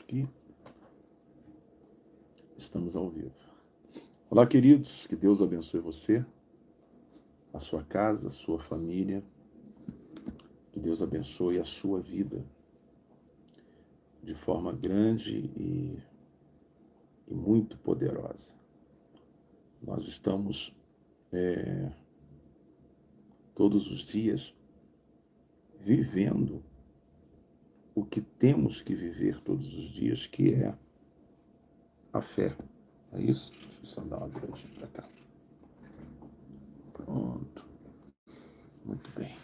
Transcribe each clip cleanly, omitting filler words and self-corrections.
acho que estamos ao vivo. Olá, queridos, que Deus abençoe você, a sua casa, a sua família, que Deus abençoe a sua vida de forma grande e muito poderosa. Nós estamos todos os dias vivendo o que temos que viver todos os dias, que é a fé. É isso? Deixa eu só dar uma viradinha para cá. Pronto. Muito bem.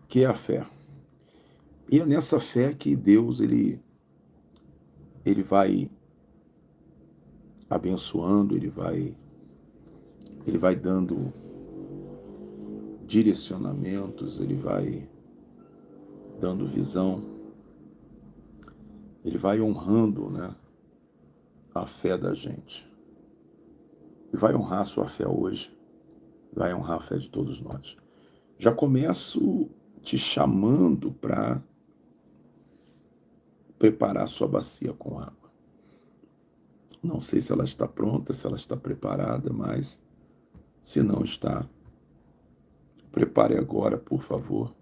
Que é a fé. E é nessa fé que Deus ele vai abençoando, ele vai dando direcionamentos, ele vai dando visão, ele vai honrando, né, a fé da gente. E vai honrar a sua fé hoje, vai honrar a fé de todos nós. Já começo te chamando para preparar sua bacia com água. Não sei se ela está pronta, se ela está preparada, mas se não está, prepare agora, por favor,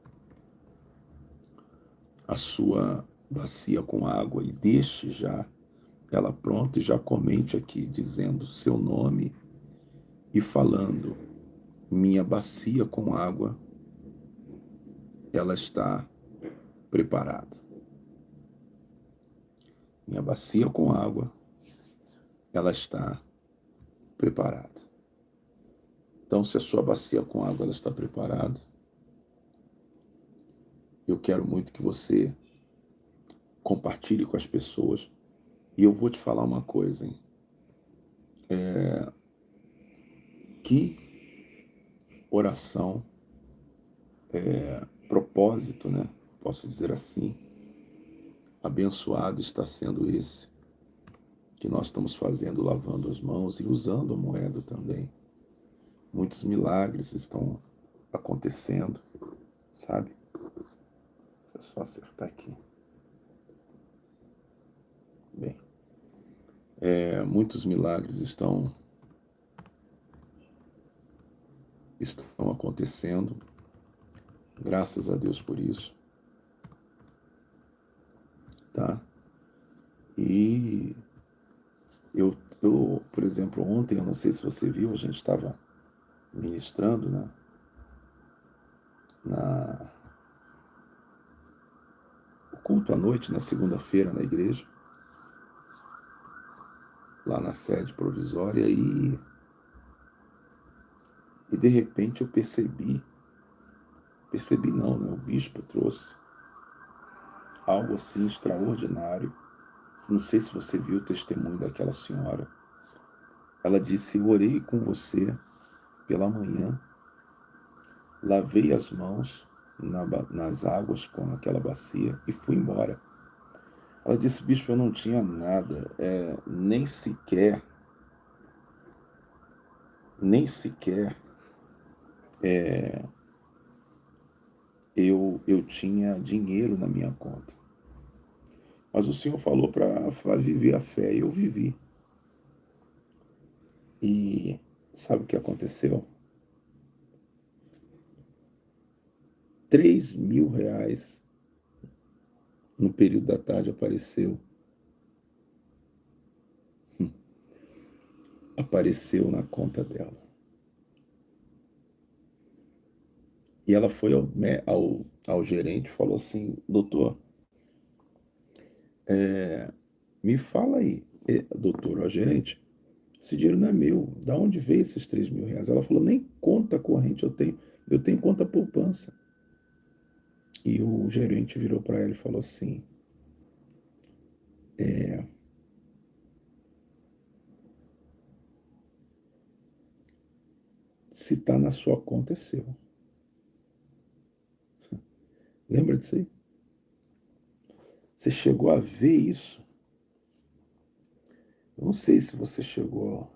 a sua bacia com água e deixe já ela pronta e já comente aqui dizendo seu nome e falando: minha bacia com água, ela está preparada. Minha bacia com água, ela está preparada. Então, se a sua bacia com água ela está preparada, eu quero muito que você compartilhe com as pessoas. E eu vou te falar uma coisa, hein? Que oração, propósito, né? Posso dizer assim, abençoado está sendo esse que nós estamos fazendo, lavando as mãos e usando a moeda também. Muitos milagres estão acontecendo, sabe? Deixa eu só acertar aqui. Bem, muitos milagres estão acontecendo. Graças a Deus por isso. Tá? E eu, por exemplo, ontem, eu não sei se você viu, a gente estava ministrando, né? O culto à noite, na segunda-feira, na igreja, lá na sede provisória, e de repente eu percebi não, né? O bispo trouxe algo assim extraordinário. Não sei se você viu o testemunho daquela senhora. Ela disse: eu orei com você pela manhã, lavei as mãos nas águas com aquela bacia e fui embora. Ela disse: bispo, eu não tinha nada, nem sequer eu tinha dinheiro na minha conta. Mas o Senhor falou para viver a fé, e eu vivi. E sabe o que aconteceu? R$ 3.000 no período da tarde apareceu. Apareceu na conta dela. E ela foi ao gerente e falou assim: doutor, me fala aí, doutor, gerente, esse dinheiro não é meu, da onde veio esses R$ 3.000? Ela falou: nem conta corrente eu tenho conta poupança. E o gerente virou para ela e falou assim: se está na sua conta, é seu. Lembra disso aí? Você chegou a ver isso? Eu não sei se você chegou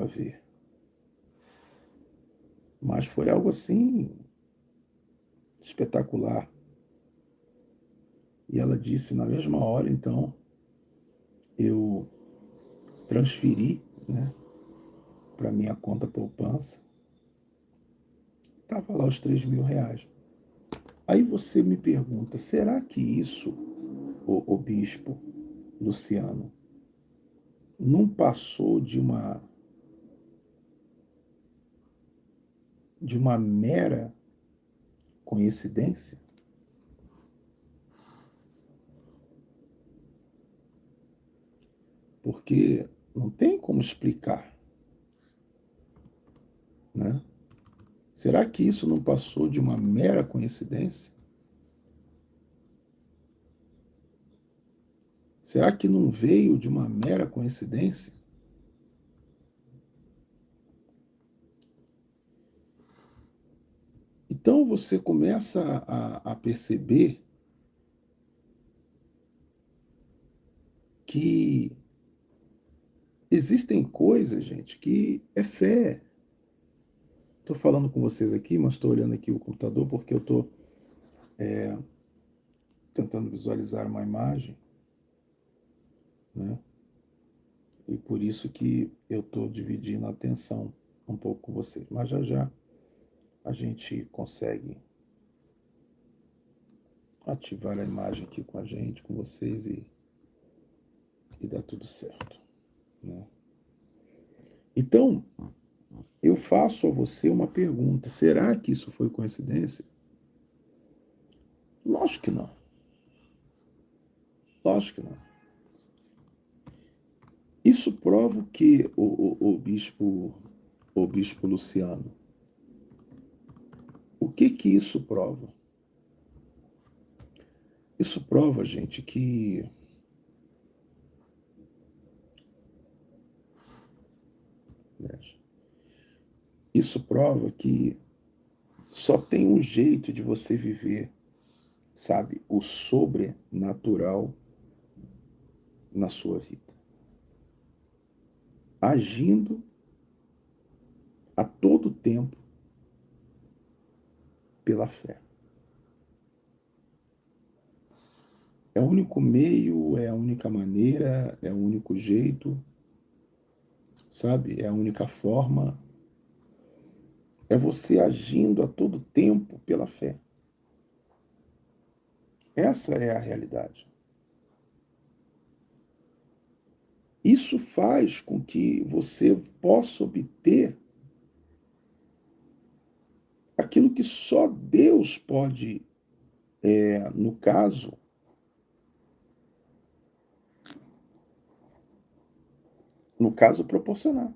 a ver. Mas foi algo assim espetacular. E ela disse, na mesma hora, então, eu transferi, né, para minha conta poupança. Estava lá os R$ 3.000. Aí você me pergunta, será que isso, o bispo Luciano, não passou de uma mera coincidência? Porque não tem como explicar, né? Será que isso não passou de uma mera coincidência? Será que não veio de uma mera coincidência? Então você começa a perceber que existem coisas, gente, que é fé. Estou falando com vocês aqui, mas estou olhando aqui o computador porque eu estou tentando visualizar uma imagem, né? E por isso que eu estou dividindo a atenção um pouco com vocês. Mas já já a gente consegue ativar a imagem aqui com a gente, com vocês e dá tudo certo, né? Então, eu faço a você uma pergunta: será que isso foi coincidência? Lógico que não. Lógico que não. Isso prova o que, o bispo Luciano? O que isso prova? Isso prova, gente, que isso prova que só tem um jeito de você viver, sabe, o sobrenatural na sua vida. Agindo a todo tempo pela fé. É o único meio, é a única maneira, é o único jeito, sabe? É a única forma. É você agindo a todo tempo pela fé. Essa é a realidade. Isso faz com que você possa obter aquilo que só Deus pode, no caso, proporcionar.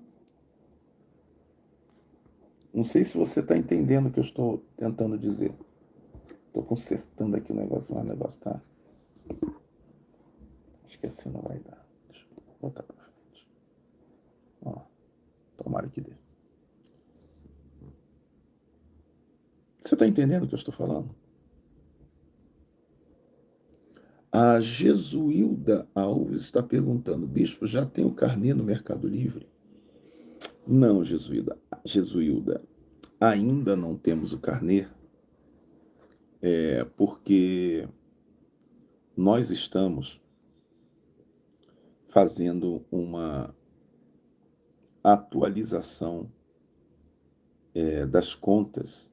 Não sei se você está entendendo o que eu estou tentando dizer. Estou consertando aqui o negócio, mas o negócio está. Acho que assim não vai dar. Deixa eu botar para frente. Ó, tomara que dê. Você está entendendo o que eu estou falando? A Jesuilda Alves está perguntando: bispo, já tem o carnê no Mercado Livre? Não, Jesuilda, ainda não temos o carnê, porque nós estamos fazendo uma atualização das contas,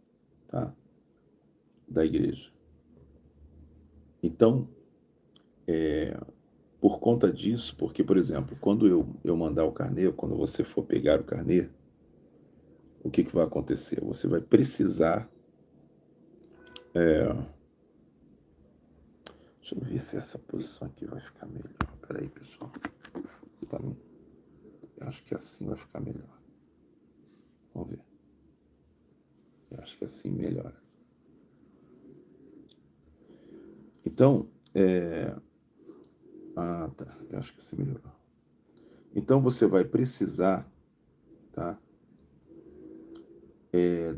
tá, da igreja. Então, por conta disso, porque, por exemplo, quando eu mandar o carnê, quando você for pegar o carnê, o que vai acontecer? Você vai precisar. Deixa eu ver se essa posição aqui vai ficar melhor. Peraí, pessoal. Eu acho que assim vai ficar melhor. Vamos ver. Eu acho que assim melhora. Então, tá. Eu acho que assim melhorou. Então, você vai precisar, tá,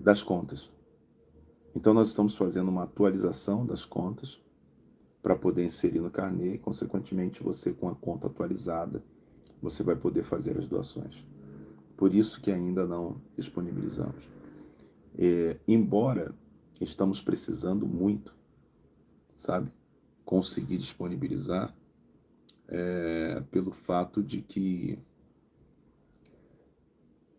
das contas. Então, nós estamos fazendo uma atualização das contas para poder inserir no carnê e, consequentemente, você com a conta atualizada, você vai poder fazer as doações. Por isso que ainda não disponibilizamos. Embora estamos precisando muito, sabe? conseguir disponibilizar, pelo fato de que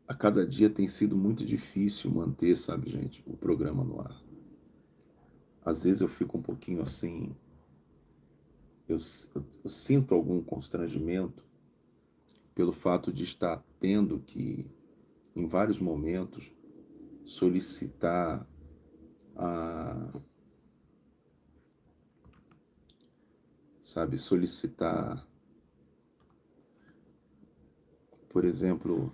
a cada dia tem sido muito difícil manter, sabe, gente, o programa no ar. Às vezes eu fico um pouquinho assim, eu sinto algum constrangimento pelo fato de estar tendo que, em vários momentos, solicitar solicitar, por exemplo,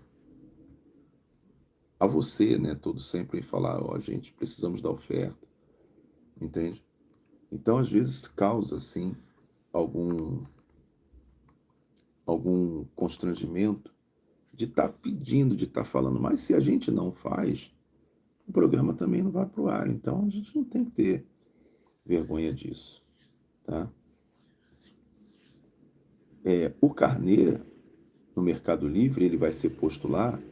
a você, né, todo sempre falar, ó, gente, precisamos da oferta, entende? Então, às vezes, causa, assim, algum, algum constrangimento de estar pedindo, de estar falando, mas se a gente não faz, o programa também não vai para o ar, então a gente não tem que ter vergonha disso, tá? O carnê, no Mercado Livre, ele vai ser posto lá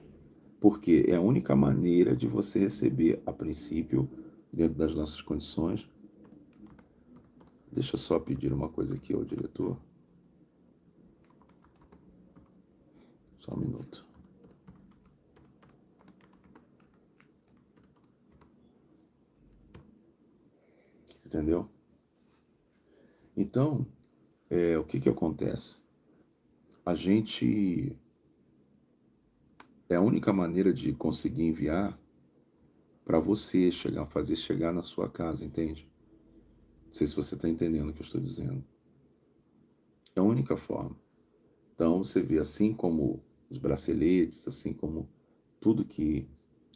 porque é a única maneira de você receber, a princípio, dentro das nossas condições. Deixa eu só pedir uma coisa aqui ao diretor. Só um minuto. Entendeu? Então, o que acontece? A gente... É a única maneira de conseguir enviar para você chegar, fazer chegar na sua casa, entende? Não sei se você está entendendo o que eu estou dizendo. É a única forma. Então, você vê, assim como os braceletes, assim como tudo que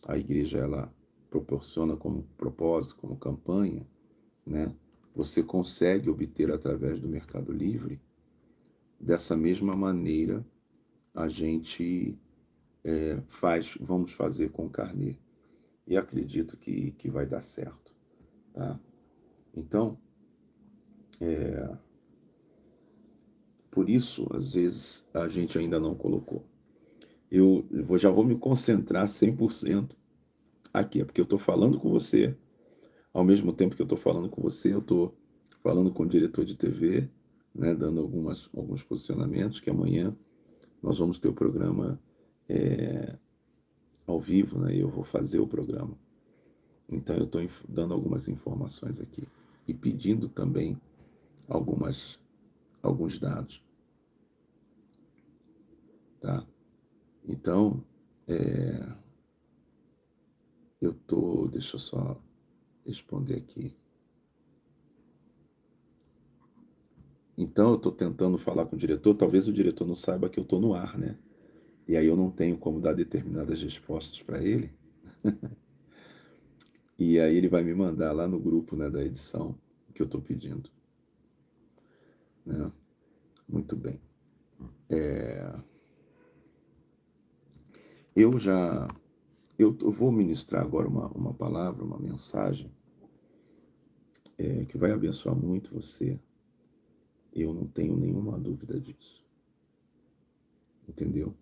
a igreja ela proporciona como propósito, como campanha, né? Você consegue obter através do Mercado Livre. Dessa mesma maneira, a gente vamos fazer com o carnê. E acredito que vai dar certo, tá? Então, por isso, às vezes, a gente ainda não colocou. Já vou me concentrar 100% aqui, porque eu estou falando com você. Ao mesmo tempo que eu estou falando com você, eu estou falando com o diretor de TV, né, dando alguns posicionamentos, que amanhã nós vamos ter o programa ao vivo, né, e eu vou fazer o programa. Então eu estou dando algumas informações aqui e pedindo também alguns dados, tá? Então, deixa eu só responder aqui. Então eu estou tentando falar com o diretor, talvez o diretor não saiba que eu estou no ar, né? E aí eu não tenho como dar determinadas respostas para ele. E aí ele vai me mandar lá no grupo, né, da edição que eu estou pedindo, né? Muito bem. Eu já... Eu vou ministrar agora uma palavra, uma mensagem que vai abençoar muito você. Eu não tenho nenhuma dúvida disso. Entendeu?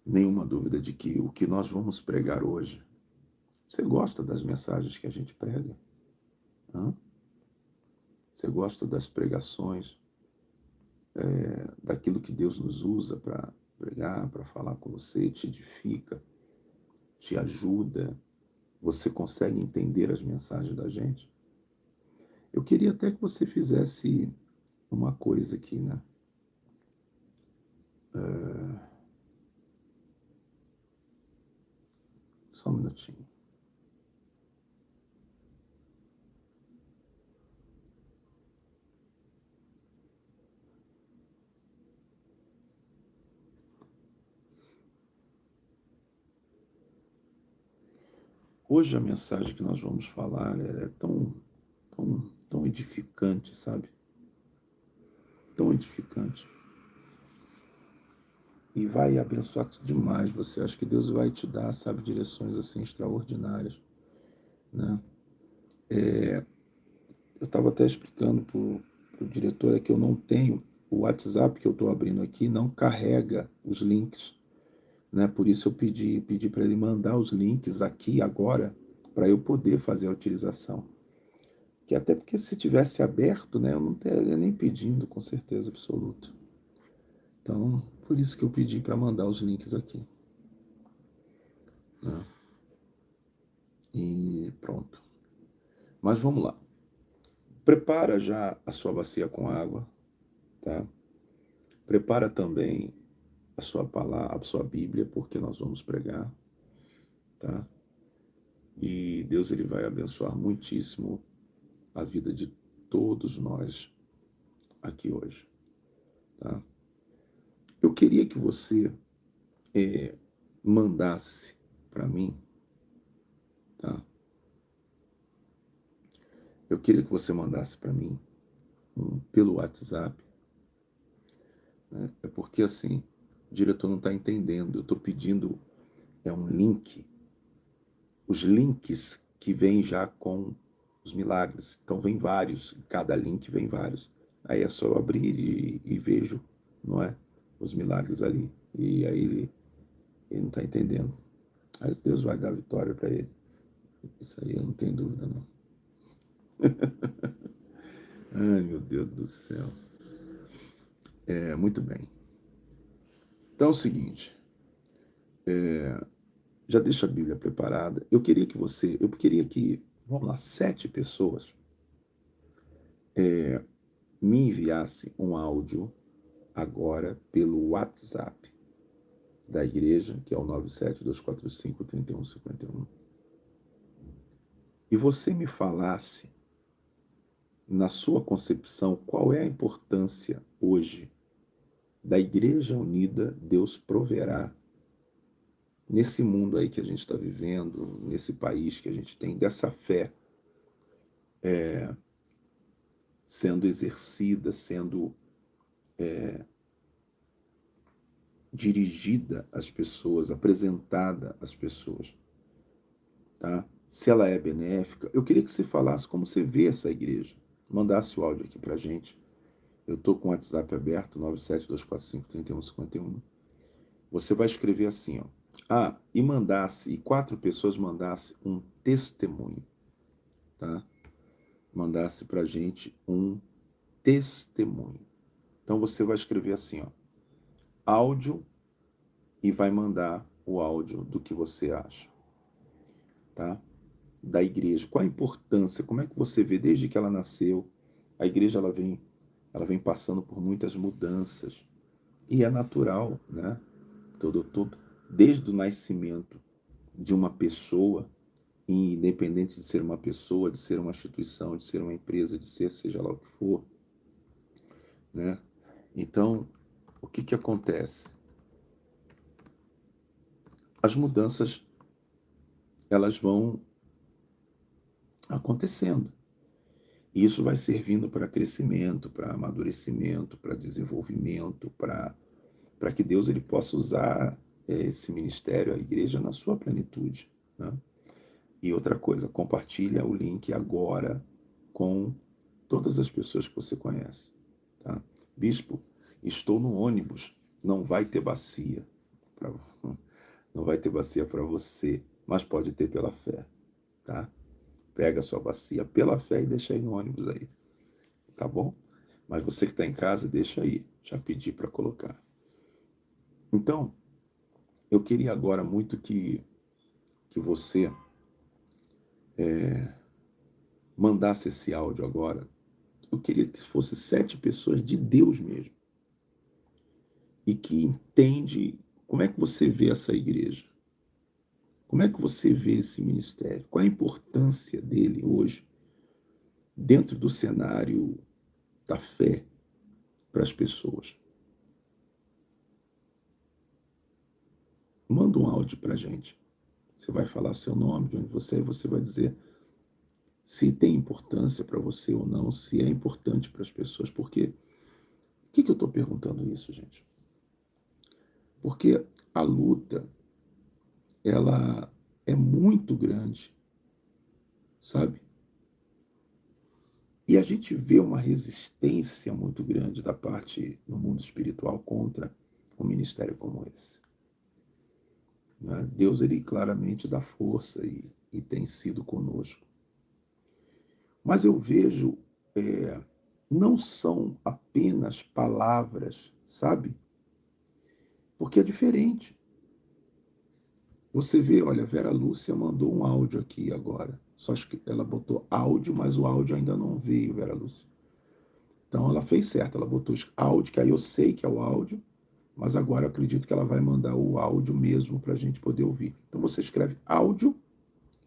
Nenhuma dúvida de que o que nós vamos pregar hoje... Você gosta das mensagens que a gente prega? Hã? Você gosta das pregações, daquilo que Deus nos usa para pregar, para falar com você, te edifica, te ajuda? Você consegue entender as mensagens da gente? Eu queria até que você fizesse uma coisa aqui, né? Só um minutinho. Hoje a mensagem que nós vamos falar é tão edificante, sabe? Tão edificante. E vai abençoar demais você. Acho que Deus vai te dar, sabe, direções assim extraordinárias, né? Eu estava até explicando para o diretor que eu não tenho, o WhatsApp que eu estou abrindo aqui não carrega os links, né? Por isso eu pedi para ele mandar os links aqui agora, para eu poder fazer a utilização. Que até porque se tivesse aberto, né, eu não estaria nem pedindo, com certeza absoluta. Então, por isso que eu pedi para mandar os links aqui. Né? E pronto. Mas vamos lá. Prepara já a sua bacia com água, tá? Prepara também a sua palavra, a sua Bíblia, porque nós vamos pregar, tá? E Deus ele vai abençoar muitíssimo a vida de todos nós aqui hoje, tá? Eu queria que você mandasse para mim, tá? Eu queria que você mandasse para mim pelo WhatsApp, né? É porque assim, o diretor não está entendendo. Eu estou pedindo um link, os links que vêm já com os milagres. Então vem vários, cada link vem vários. Aí é só eu abrir e vejo, não é? Os milagres ali. E aí ele não está entendendo. Mas Deus vai dar vitória para ele. Isso aí eu não tenho dúvida, não. Ai, meu Deus do céu. Muito bem. Então é o seguinte, já deixa a Bíblia preparada. Eu queria que, vamos lá, 7 pessoas me enviassem um áudio agora pelo WhatsApp da igreja, que é o 972453151. E você me falasse, na sua concepção, qual é a importância hoje da Igreja Unida, Deus proverá, nesse mundo aí que a gente está vivendo, nesse país que a gente tem, dessa fé sendo exercida, sendo dirigida às pessoas, apresentada às pessoas, tá? Se ela é benéfica. Eu queria que você falasse como você vê essa igreja. Mandasse o áudio aqui pra gente. Eu estou com o WhatsApp aberto, 972453151. Você vai escrever assim, ó. E 4 pessoas mandasse um testemunho, tá? Mandasse pra gente um testemunho. Então você vai escrever assim, ó. Áudio e vai mandar o áudio do que você acha, tá? Da igreja. Qual a importância? Como é que você vê desde que ela nasceu? A igreja ela vem passando por muitas mudanças e é natural, né? Tudo, desde o nascimento de uma pessoa, independente de ser uma pessoa, de ser uma instituição, de ser uma empresa, de ser seja lá o que for, né? Então, o que acontece? As mudanças elas vão acontecendo. E isso vai servindo para crescimento, para amadurecimento, para desenvolvimento, para que Deus ele possa usar esse ministério, a igreja, na sua plenitude, né? E outra coisa, compartilha o link agora com todas as pessoas que você conhece, tá? Bispo, estou no ônibus, não vai ter bacia, pra, não vai ter bacia para você, mas pode ter pela fé, tá? Pega a sua bacia pela fé e deixa aí no ônibus aí, tá bom? Mas você que está em casa, deixa aí, já pedi para colocar. Então, eu queria agora muito que você mandasse esse áudio agora. Eu queria que fosse 7 pessoas de Deus mesmo. E que entende como é que você vê essa igreja. Como é que você vê esse ministério? Qual a importância dele hoje dentro do cenário da fé para as pessoas? Manda um áudio para a gente. Você vai falar seu nome, de onde você é, e você vai dizer se tem importância para você ou não, se é importante para as pessoas. Porque, por que eu estou perguntando isso, gente? Porque a luta, ela é muito grande, sabe? E a gente vê uma resistência muito grande da parte do mundo espiritual contra um ministério como esse, né? Deus, ele claramente dá força e tem sido conosco. Mas eu vejo, não são apenas palavras, sabe? Porque é diferente. Você vê, olha, Vera Lúcia mandou um áudio aqui agora. Só acho que ela botou áudio, mas o áudio ainda não veio, Vera Lúcia. Então ela fez certo, ela botou áudio, que aí eu sei que é o áudio, mas agora eu acredito que ela vai mandar o áudio mesmo para a gente poder ouvir. Então você escreve áudio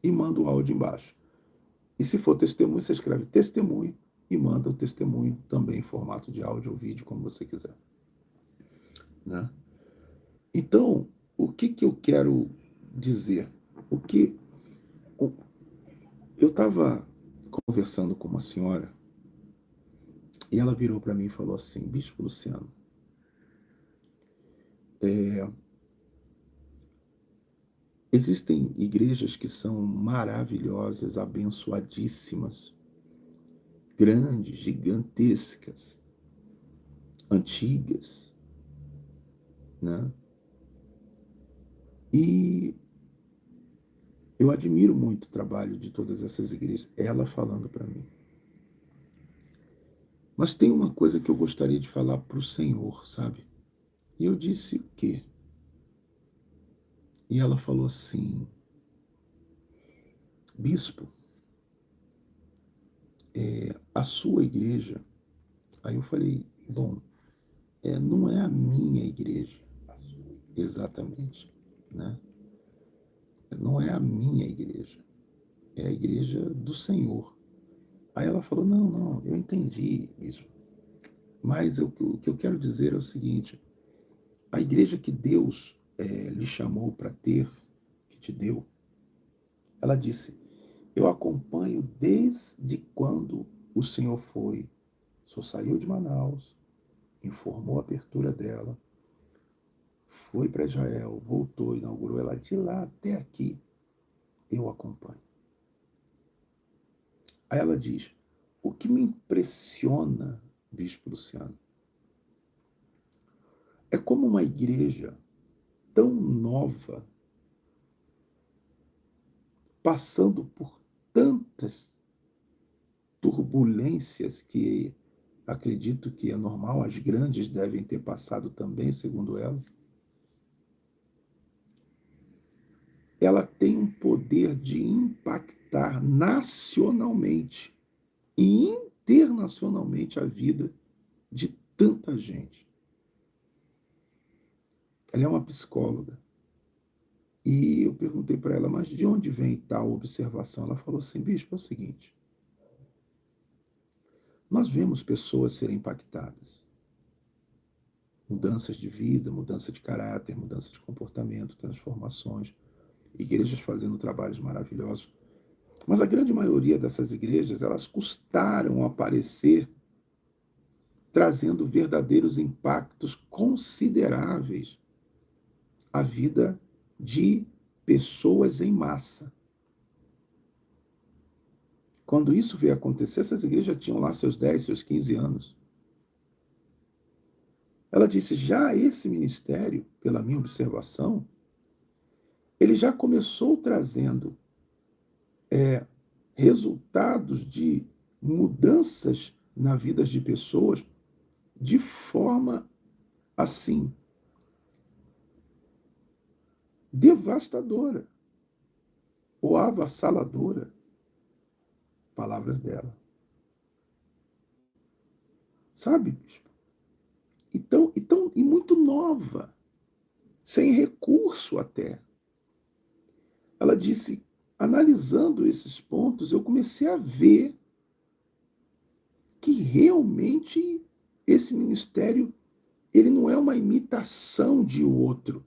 e manda o áudio embaixo. E se for testemunho, você escreve testemunho e manda o testemunho também em formato de áudio ou vídeo, como você quiser. Né? Então, o que eu quero dizer? Eu estava conversando com uma senhora e ela virou para mim e falou assim: Bispo Luciano, existem igrejas que são maravilhosas, abençoadíssimas, grandes, gigantescas, antigas, né? E eu admiro muito o trabalho de todas essas igrejas. Ela falando para mim. Mas tem uma coisa que eu gostaria de falar para o Senhor, sabe? E eu disse: o quê? E ela falou assim: Bispo, a sua igreja. Aí eu falei: bom, não é a minha igreja, exatamente, né? Não é a minha igreja, é a igreja do Senhor. Aí ela falou: não, não, eu entendi isso. Mas o que eu quero dizer é o seguinte: a igreja que Deus lhe chamou para ter, que te deu, ela disse: eu acompanho desde quando o Senhor foi. O Senhor saiu de Manaus, informou a abertura dela, foi para Israel, voltou, inaugurou ela. De lá até aqui, eu acompanho. Aí ela diz: o que me impressiona, Bispo Luciano, é como uma igreja tão nova, passando por tantas turbulências que acredito que é normal, as grandes devem ter passado também, segundo ela. Ela tem um poder de impactar nacionalmente e internacionalmente a vida de tanta gente. Ela é uma psicóloga. E eu perguntei para ela: mas de onde vem tal observação? Ela falou assim: Bispo, é o seguinte, nós vemos pessoas serem impactadas. Mudanças de vida, mudança de caráter, mudança de comportamento, transformações. Igrejas fazendo trabalhos maravilhosos. Mas a grande maioria dessas igrejas, elas custaram aparecer trazendo verdadeiros impactos consideráveis à vida de pessoas em massa. Quando isso veio acontecer, essas igrejas tinham lá seus 10, seus 15 anos. Ela disse: já esse ministério, pela minha observação, ele já começou trazendo resultados de mudanças na vida de pessoas de forma assim devastadora ou avassaladora, palavras dela. Sabe, bispo? Então, e muito nova, sem recurso até. Ela disse: analisando esses pontos, eu comecei a ver que realmente esse ministério, ele não é uma imitação de outro.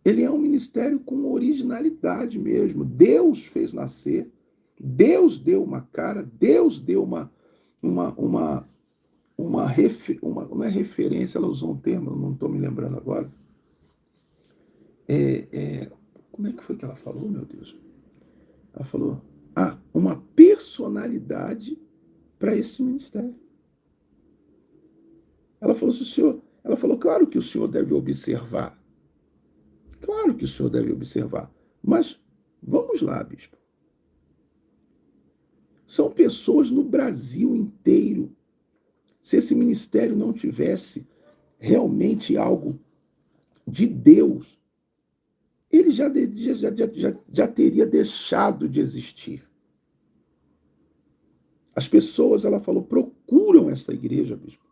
Ele é um ministério com originalidade mesmo. Deus fez nascer, Deus deu uma cara, Deus deu uma não é referência, ela usou um termo, não estou me lembrando agora. Como é que foi que ela falou, meu Deus? Ela falou: uma personalidade para esse ministério. Ela falou: ela falou: claro que o senhor deve observar. Claro que o senhor deve observar. Mas vamos lá, bispo. São pessoas no Brasil inteiro. Se esse ministério não tivesse realmente algo de Deus, ele já teria deixado de existir. As pessoas, ela falou, procuram esta igreja, bispo.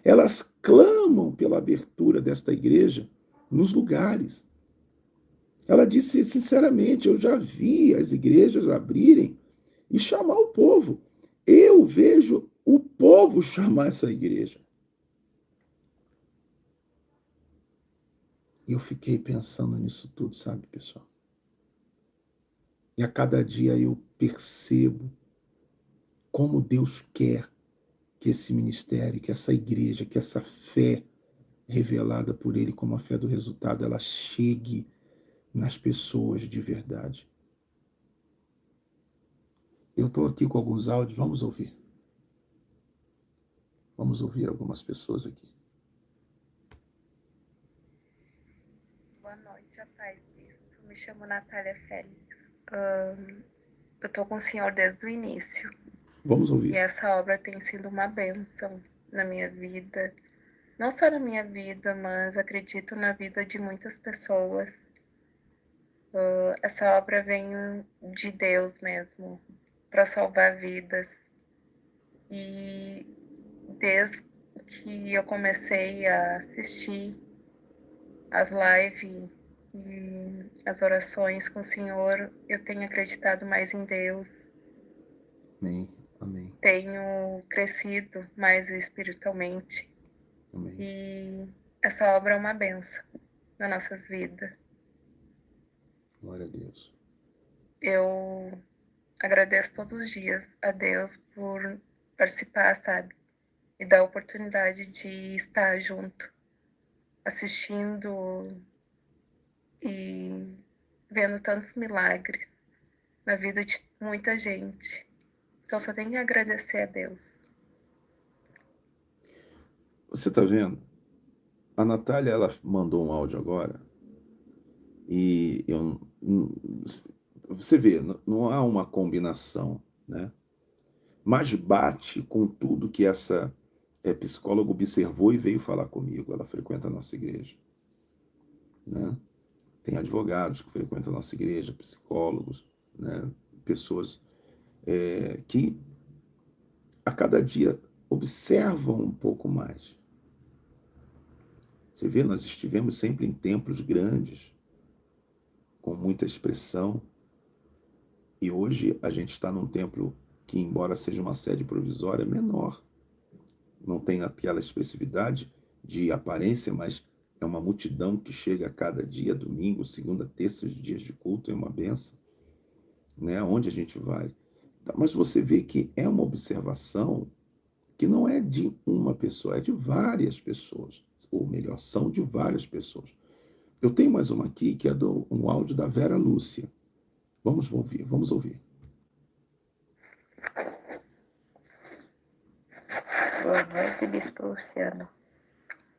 Elas clamam pela abertura desta igreja nos lugares. Ela disse sinceramente, eu já vi as igrejas abrirem e chamar o povo. Eu vejo o povo chamar essa igreja. E eu fiquei pensando nisso tudo, sabe, pessoal? E a cada dia eu percebo como Deus quer que esse ministério, que essa igreja, que essa fé revelada por Ele como a fé do resultado, ela chegue nas pessoas de verdade. Eu estou aqui com alguns áudios, vamos ouvir. Vamos ouvir algumas pessoas aqui. Boa noite, a paz, bispo. Me chamo Natália Félix. Eu estou com o senhor desde o início. Vamos ouvir. E essa obra tem sido uma bênção na minha vida. Não só na minha vida, mas acredito na vida de muitas pessoas. Essa obra vem de Deus mesmo, para salvar vidas. E desde que eu comecei a assistir as lives e as orações com o Senhor, eu tenho acreditado mais em Deus. Amém. Amém. Tenho crescido mais espiritualmente. Amém. E essa obra é uma benção nas nossas vidas. Glória a Deus. Eu agradeço todos os dias a Deus por participar, sabe? E dar a oportunidade de estar junto, assistindo e vendo tantos milagres na vida de muita gente. Então só tenho que agradecer a Deus. Você está vendo? A Natália, ela mandou um áudio agora e você vê, não há uma combinação, né? Mas bate com tudo que essa psicóloga observou e veio falar comigo. Ela frequenta a nossa igreja, né? Tem advogados que frequentam a nossa igreja, psicólogos, né? Pessoas que a cada dia observam um pouco mais. Você vê, nós estivemos sempre em templos grandes, com muita expressão, e hoje a gente está num templo que, embora seja uma sede provisória, é menor. Não tem aquela expressividade de aparência, mas é uma multidão que chega a cada dia, domingo, segunda, terça, os dias de culto, é uma benção, né? Onde a gente vai. Mas você vê que é uma observação que não é de uma pessoa, é de várias pessoas. Ou melhor, são de várias pessoas. Eu tenho mais uma aqui, que é um áudio da Vera Lúcia. Vamos ouvir, vamos ouvir. Boa noite, Bispo Luciano.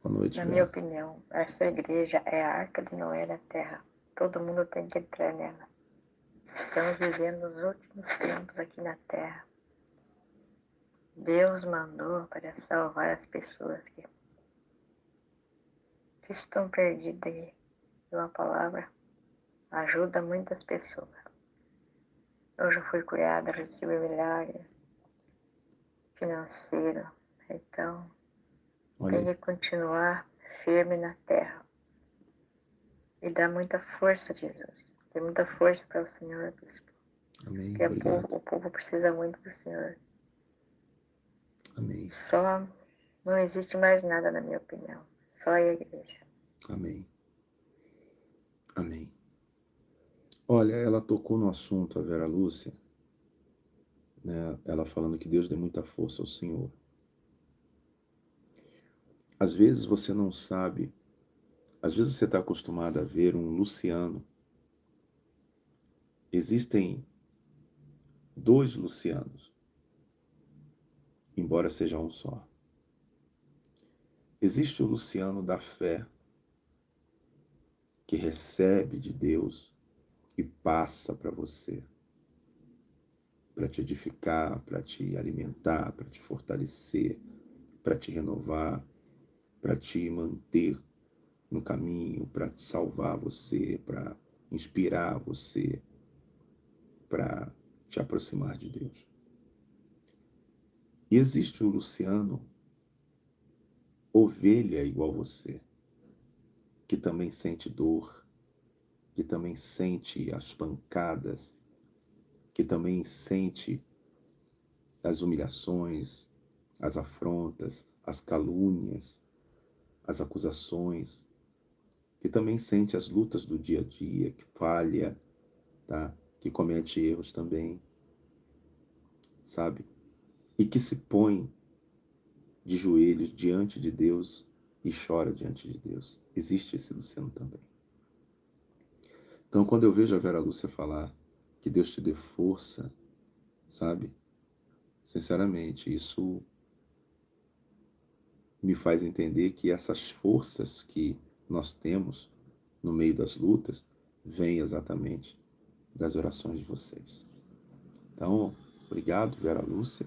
Boa noite, Na Vera. minha opinião, essa igreja é a arca de Noé na terra. Todo mundo tem que entrar nela. Estamos vivendo os últimos tempos aqui na terra. Deus mandou para salvar as pessoas que estão perdidas. E uma palavra ajuda muitas pessoas. Eu já fui curada, recebi milagre financeiro. Então, tem que continuar firme na terra. E dá muita força, Jesus. Tem muita força para o Senhor, Bispo. Amém. Porque o povo precisa muito do Senhor. Amém. Só não existe mais nada, na minha opinião. Só a igreja. Amém. Amém. Olha, ela tocou no assunto, a Vera Lúcia, né? Ela falando que Deus dê muita força ao Senhor. Às vezes você não sabe, às vezes você está acostumado a ver um Luciano. Existem dois Lucianos, embora seja um só. Existe o Luciano da fé, que recebe de Deus e passa para você. para te edificar, para te alimentar, para te fortalecer, para te renovar, para te manter no caminho, para te salvar você, para inspirar você, para te aproximar de Deus. E existe o Luciano, ovelha igual você, que também sente dor, que também sente as pancadas, que também sente as humilhações, as afrontas, as calúnias, as acusações, que também sente as lutas do dia a dia, que falha, tá? Que comete erros também, sabe? E que se põe de joelhos diante de Deus e chora diante de Deus. Existe esse Luciano também. Então, quando eu vejo a Vera Lúcia falar que Deus te dê força, sabe? Sinceramente, isso me faz entender que essas forças que nós temos no meio das lutas vêm exatamente das orações de vocês. Então, obrigado, Vera Lúcia,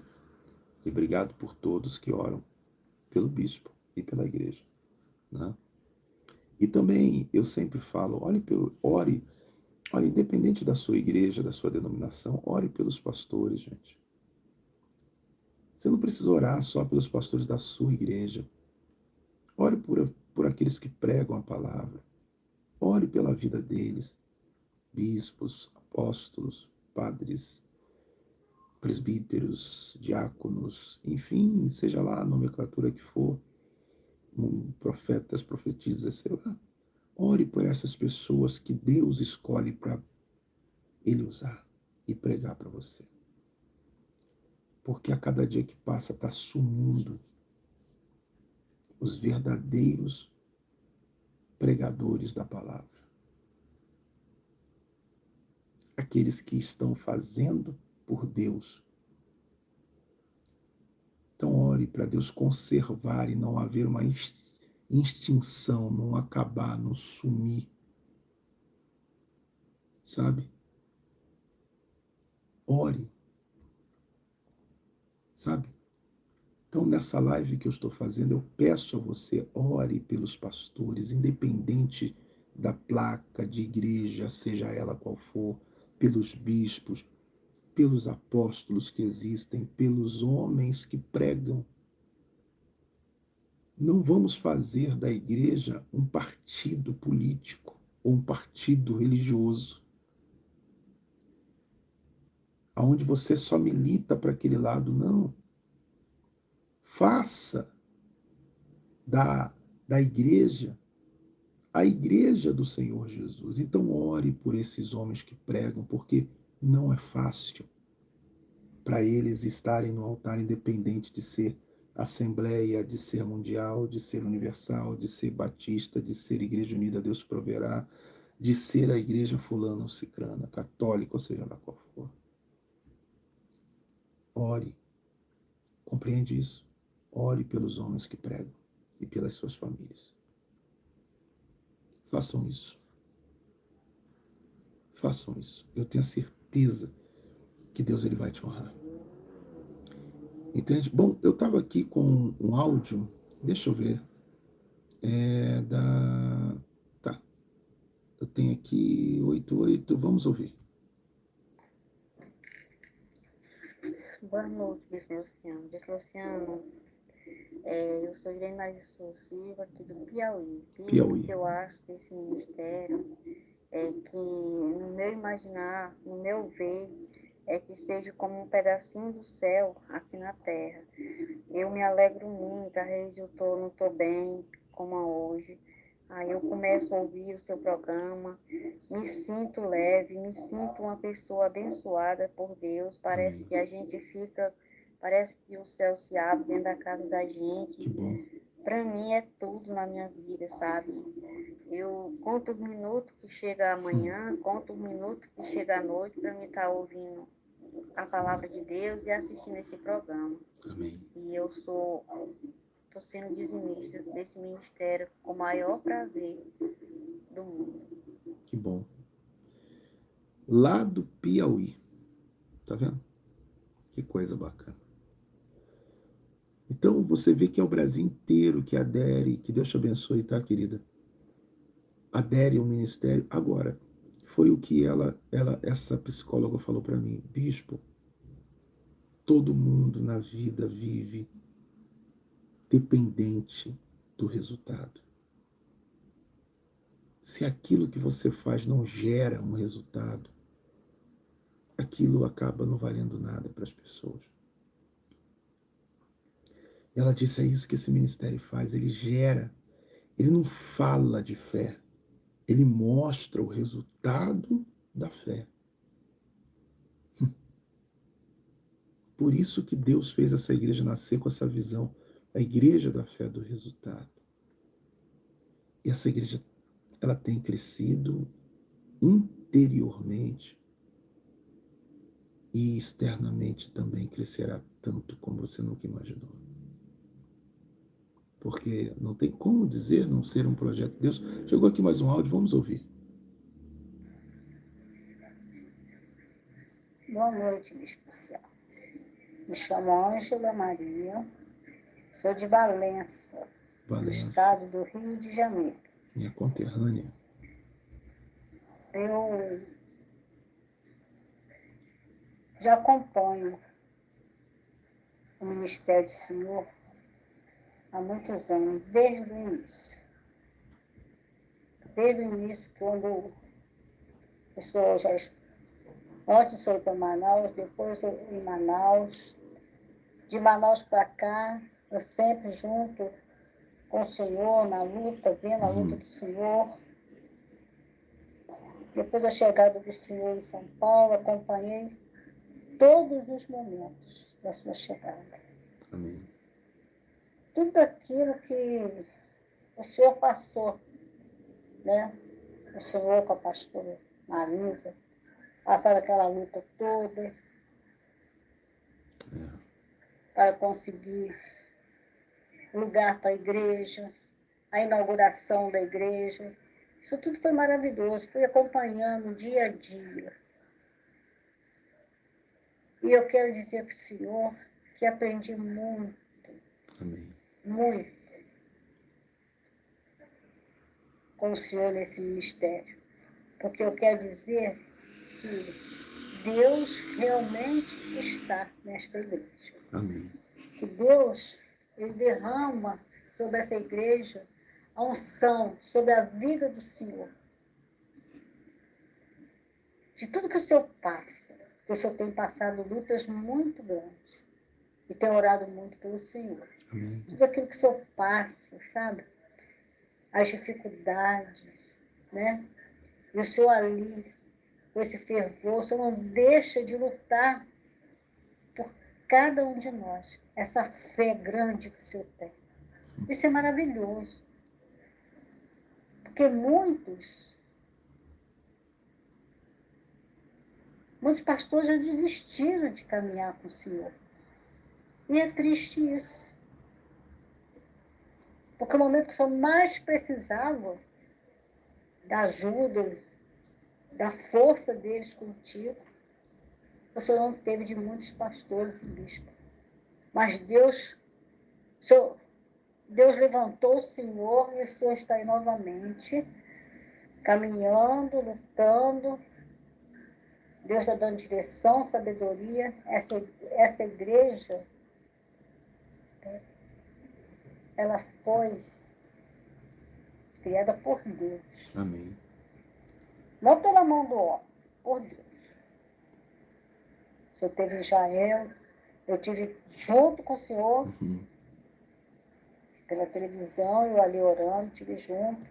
e obrigado por todos que oram pelo bispo e pela igreja, né? E também eu sempre falo, ore, independente da sua igreja, da sua denominação, ore pelos pastores, gente. Você não precisa orar só pelos pastores da sua igreja. Ore por aqueles que pregam a palavra. Ore pela vida deles. Bispos, apóstolos, padres, presbíteros, diáconos, enfim, seja lá a nomenclatura que for, profetas, profetisas, sei lá. Ore por essas pessoas que Deus escolhe para Ele usar e pregar para você. Porque a cada dia que passa está sumindo os verdadeiros pregadores da palavra. Aqueles que estão fazendo por Deus. Então ore para Deus conservar e não haver uma extinção, não acabar, não sumir. Sabe? Ore. Sabe? Então, nessa live que eu estou fazendo, eu peço a você, ore pelos pastores, independente da placa de igreja, seja ela qual for, pelos bispos, pelos apóstolos que existem, pelos homens que pregam. Não vamos fazer da igreja um partido político ou um partido religioso, onde você só milita para aquele lado, não. Faça da igreja a igreja do Senhor Jesus. Então ore por esses homens que pregam, porque não é fácil para eles estarem no altar, independente de ser Assembleia, de ser Mundial, de ser Universal, de ser Batista, de ser Igreja Unida, Deus proverá, de ser a igreja fulana ou cicrana, católica, ou seja lá qual for. Ore. Compreende isso? Ore pelos homens que pregam e pelas suas famílias. Façam isso. Façam isso. Eu tenho a certeza que Deus ele vai te honrar. Entende? Bom, eu estava aqui com um áudio, deixa eu ver, Tá, eu tenho aqui 88, vamos ouvir. Boa noite, Bispo Luciano. Bispo Luciano, eu sou Irene Maria Silva, aqui do Piauí. E o que eu acho desse ministério é que, no meu imaginar, no meu ver, é que seja como um pedacinho do céu aqui na terra. Eu me alegro muito, às vezes não estou bem, como hoje. Aí eu começo a ouvir o seu programa, me sinto leve, me sinto uma pessoa abençoada por Deus. Parece que a gente fica, parece que o céu se abre dentro da casa da gente. Para mim é tudo na minha vida, sabe? Eu conto os minutos que chega amanhã, conto os minutos que chega à noite para mim estar ouvindo a palavra de Deus e assistindo esse programa. Amém. E eu estou sendo dizimista desse ministério com o maior prazer do mundo. Que bom. Lá do Piauí, tá vendo? Que coisa bacana. Então, você vê que é o Brasil inteiro que adere, que Deus te abençoe, tá, querida? Adere ao ministério. Agora, foi o que essa psicóloga falou para mim. Bispo, todo mundo na vida vive dependente do resultado. Se aquilo que você faz não gera um resultado, aquilo acaba não valendo nada para as pessoas. Ela disse, é isso que esse ministério faz, ele gera, ele não fala de fé, ele mostra o resultado da fé. Por isso que Deus fez essa igreja nascer com essa visão, a igreja da fé do resultado. E essa igreja, ela tem crescido interiormente e externamente também crescerá tanto como você nunca imaginou. Porque não tem como dizer não ser um projeto de Deus. Chegou aqui mais um áudio, vamos ouvir. Boa noite, Bispo Céu. Me chamo Ângela Maria, sou de Valença, do estado do Rio de Janeiro. Minha conterrânea. Eu já acompanho o Ministério do Senhor há muitos anos, desde o início. Desde o início, quando eu sou já antes eu fui para Manaus, depois eu em Manaus. De Manaus para cá, eu sempre junto com o Senhor, na luta, vendo a luta do Senhor. Depois da chegada do Senhor em São Paulo, acompanhei todos os momentos da sua chegada. Amém. Tudo aquilo que o Senhor passou, né? O Senhor com a pastora Marisa, passaram aquela luta toda para conseguir lugar para a igreja, a inauguração da igreja. Isso tudo foi maravilhoso, fui acompanhando dia a dia. E eu quero dizer para o Senhor que aprendi muito, Amém. muito com o Senhor nesse ministério. Porque eu quero dizer que Deus realmente está nesta igreja. Amém. Que Deus, Ele derrama sobre essa igreja a unção, sobre a vida do Senhor. De tudo que o Senhor passa, que o Senhor tem passado lutas muito grandes e tem orado muito pelo Senhor. Amém. Tudo aquilo que o Senhor passa, sabe? As dificuldades, né? E o Senhor ali, com esse fervor, o Senhor não deixa de lutar por cada um de nós. Essa fé grande que o Senhor tem. Isso é maravilhoso. Porque muitos pastores já desistiram de caminhar com o Senhor. E é triste isso. Porque no momento que o Senhor mais precisava da ajuda, da força deles contigo, o Senhor não teve de muitos pastores e bispos. Mas Deus levantou o Senhor e o Senhor está aí novamente, caminhando, lutando. Deus está dando direção, sabedoria. Essa igreja, ela foi criada por Deus. Amém. Não pela mão do homem, por Deus. O Senhor teve em Israel, eu tive junto com o Senhor, pela televisão, eu ali orando, tive junto.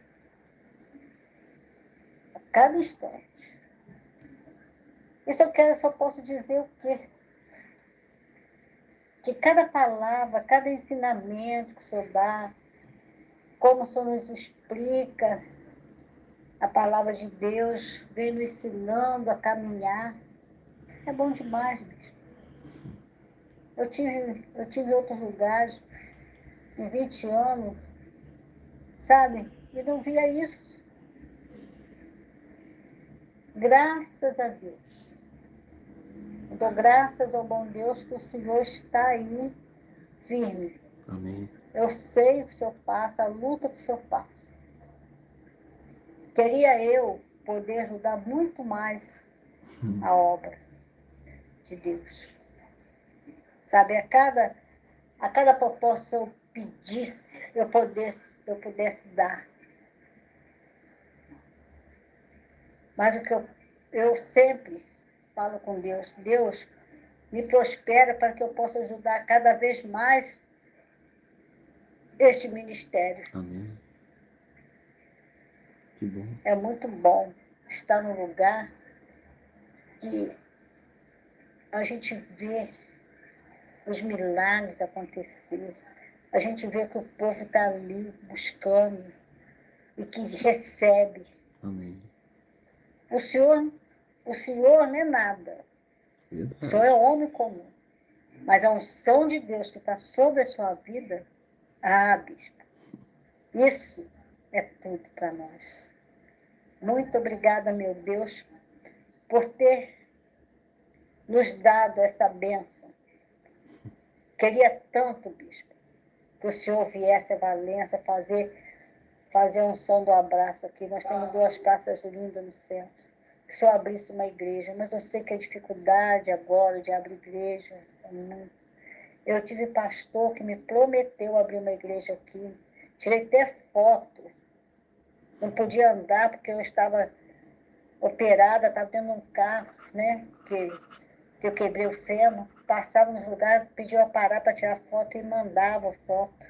A cada instante. Isso eu só posso dizer o quê? Que cada palavra, cada ensinamento que o Senhor dá, como o Senhor nos explica a palavra de Deus, vem nos ensinando a caminhar, é bom demais, bicho. Eu tive outros lugares, em 20 anos, sabe? E não via isso. Graças a Deus. dou graças ao bom Deus que o Senhor está aí firme. Amém. Eu sei o que o Senhor passa, a luta que o Senhor passa. Queria eu poder ajudar muito mais a obra de Deus. Sabe, a cada proposta que eu pedisse, eu pudesse dar. Mas o que eu sempre falo com Deus, Deus, me prospera para que eu possa ajudar cada vez mais este ministério. Amém. Que bom. É muito bom estar num lugar que a gente vê os milagres acontecer. A gente vê que o povo está ali buscando e que recebe. Amém. O Senhor não é nada. Verdade. O Senhor é homem comum. Mas a unção de Deus que está sobre a sua vida, bispo, isso é tudo para nós. Muito obrigada, meu Deus, por ter nos dado essa bênção. Queria tanto, bispo, que o senhor viesse a Valência fazer um som do abraço aqui. Nós temos 2 praças lindas no centro. Que o senhor abrisse uma igreja, mas eu sei que a dificuldade agora de abrir igreja é muito. Eu tive pastor que me prometeu abrir uma igreja aqui. Tirei até foto. Não podia andar porque eu estava operada, estava tendo um carro, né? Que eu quebrei o fêmur. Passava nos lugares, pedia para parar para tirar foto e mandava foto.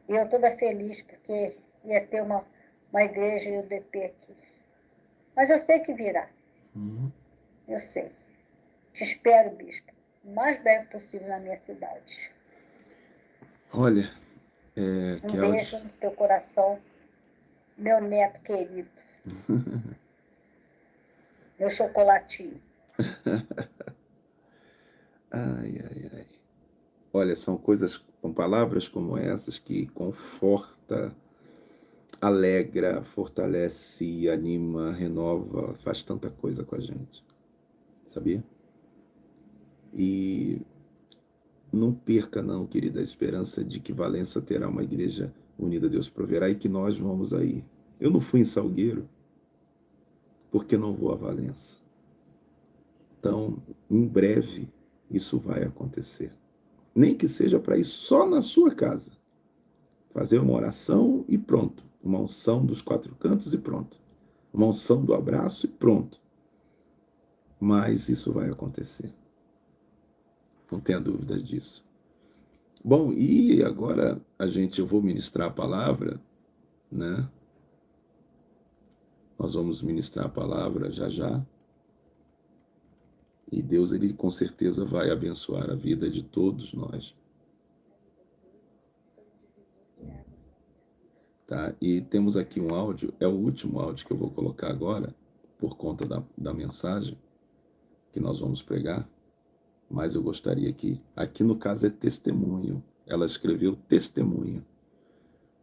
E eu toda feliz porque ia ter uma igreja e o DP aqui. Mas eu sei que virá. Eu sei. Te espero, bispo, o mais breve possível na minha cidade. Olha, um beijo no teu coração, meu neto querido. Meu chocolatinho. Ai. Olha, são palavras como essas que conforta, alegra, fortalece, anima, renova, faz tanta coisa com a gente, sabia? E não perca não, querida, a esperança de que Valença terá uma igreja unida, Deus proverá, e que nós vamos aí. Eu não fui em Salgueiro, porque não vou a Valença. Então, em breve, isso vai acontecer. Nem que seja para ir só na sua casa. Fazer uma oração e pronto. Uma unção dos 4 cantos e pronto. Uma unção do abraço e pronto. Mas isso vai acontecer. Não tenha dúvidas disso. Bom, e agora eu vou ministrar a palavra, né? Nós vamos ministrar a palavra já. E Deus, ele com certeza vai abençoar a vida de todos nós. Tá? E temos aqui um áudio, é o último áudio que eu vou colocar agora, por conta da mensagem que nós vamos pregar, mas eu gostaria que, aqui no caso é testemunho, ela escreveu testemunho,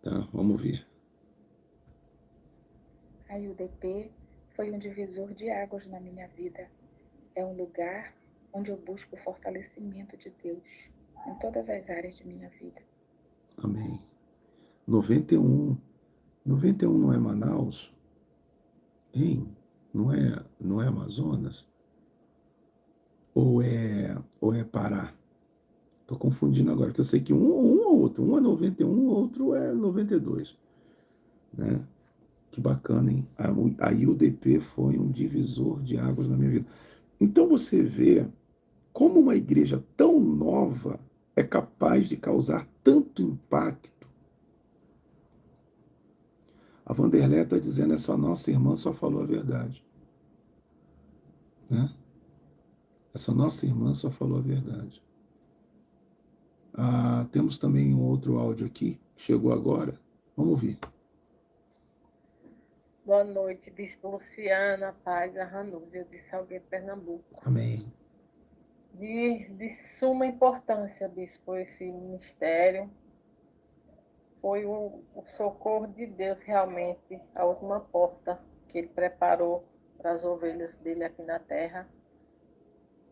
tá? Vamos ver. A UDP foi um divisor de águas na minha vida. É um lugar onde eu busco o fortalecimento de Deus em todas as áreas de minha vida. Amém. 91 não é Manaus? Hein? Não é Amazonas? Ou é Pará? Estou confundindo agora, porque eu sei que um ou outro. Um é 91, o outro é 92. Né? Que bacana, hein? A UDP foi um divisor de águas na minha vida. Então você vê como uma igreja tão nova é capaz de causar tanto impacto. A Vanderlé está dizendo, essa nossa irmã só falou a verdade. Né? Essa nossa irmã só falou a verdade. Temos também um outro áudio aqui, que chegou agora. Vamos ouvir. Boa noite, Bispo Luciana, paz, a Ranúzia, de Salgueiro, Pernambuco. Amém. De suma importância, Bispo, esse ministério. Foi o socorro de Deus, realmente, a última porta que ele preparou para as ovelhas dele aqui na terra.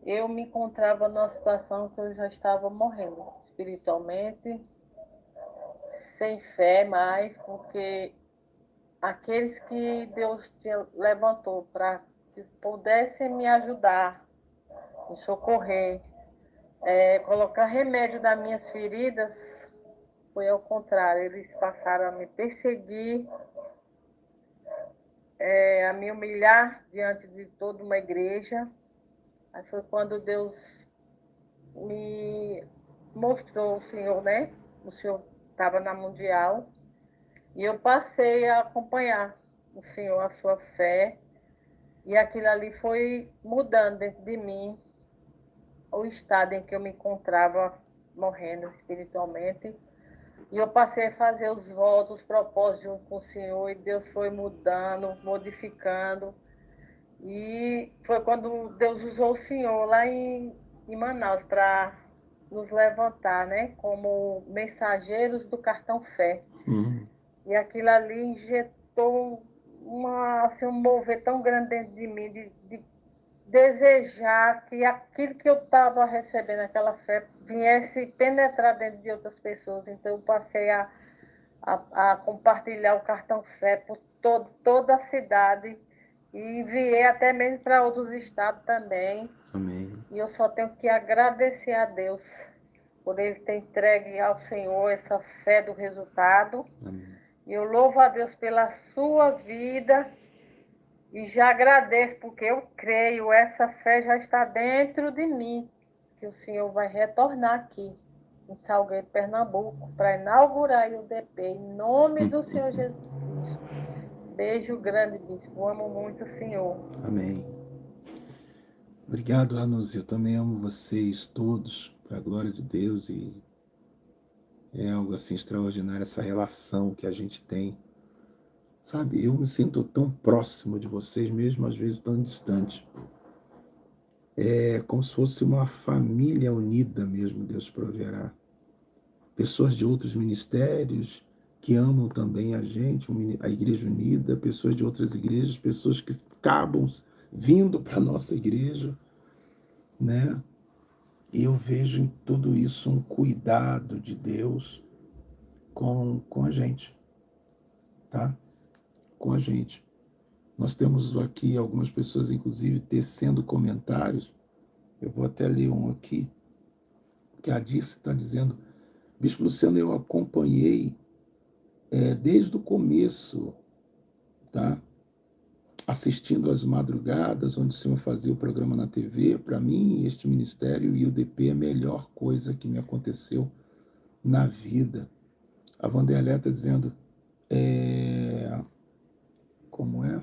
eu me encontrava numa situação que eu já estava morrendo espiritualmente, sem fé mais, porque aqueles que Deus levantou para que pudessem me ajudar, me socorrer, colocar remédio nas minhas feridas, foi ao contrário. Eles passaram a me perseguir, a me humilhar diante de toda uma igreja. Aí foi quando Deus me mostrou o Senhor, né? O Senhor estava na Mundial. E eu passei a acompanhar o Senhor, a sua fé. E aquilo ali foi mudando dentro de mim o estado em que eu me encontrava morrendo espiritualmente. E eu passei a fazer os votos, os propósitos junto com o Senhor, e Deus foi mudando, modificando. E foi quando Deus usou o Senhor lá em Manaus para nos levantar, né, como mensageiros do cartão fé. E aquilo ali injetou assim, um mover tão grande dentro de mim, de desejar que aquilo que eu estava recebendo, aquela fé, viesse penetrar dentro de outras pessoas. Então eu passei a compartilhar o cartão fé por toda a cidade e enviei até mesmo para outros estados também. Amém. E eu só tenho que agradecer a Deus por Ele ter entregue ao Senhor essa fé do resultado. Amém. E eu louvo a Deus pela sua vida e já agradeço, porque eu creio, essa fé já está dentro de mim, que o Senhor vai retornar aqui em Salgueiro, Pernambuco, para inaugurar o UDP, em nome do Senhor Jesus Cristo. Beijo grande, bispo. Amo muito o Senhor. Amém. Obrigado, Anuzi. Eu também amo vocês todos, para a glória de Deus, e é algo assim extraordinário essa relação que a gente tem. Sabe, eu me sinto tão próximo de vocês, mesmo às vezes tão distante. É como se fosse uma família unida mesmo, Deus proverá. Pessoas de outros ministérios que amam também a gente, a Igreja Unida, pessoas de outras igrejas, pessoas que acabam vindo para a nossa igreja, né? E eu vejo em tudo isso um cuidado de Deus com a gente, tá? Com a gente. Nós temos aqui algumas pessoas, inclusive, tecendo comentários. Eu vou até ler um aqui, que a Dice está dizendo: Bispo Luciano, eu acompanhei desde o começo, tá? Assistindo às madrugadas, onde o senhor fazia o programa na TV. Para mim, este ministério e o DP é a melhor coisa que me aconteceu na vida. A Vanderlei está dizendo, como é?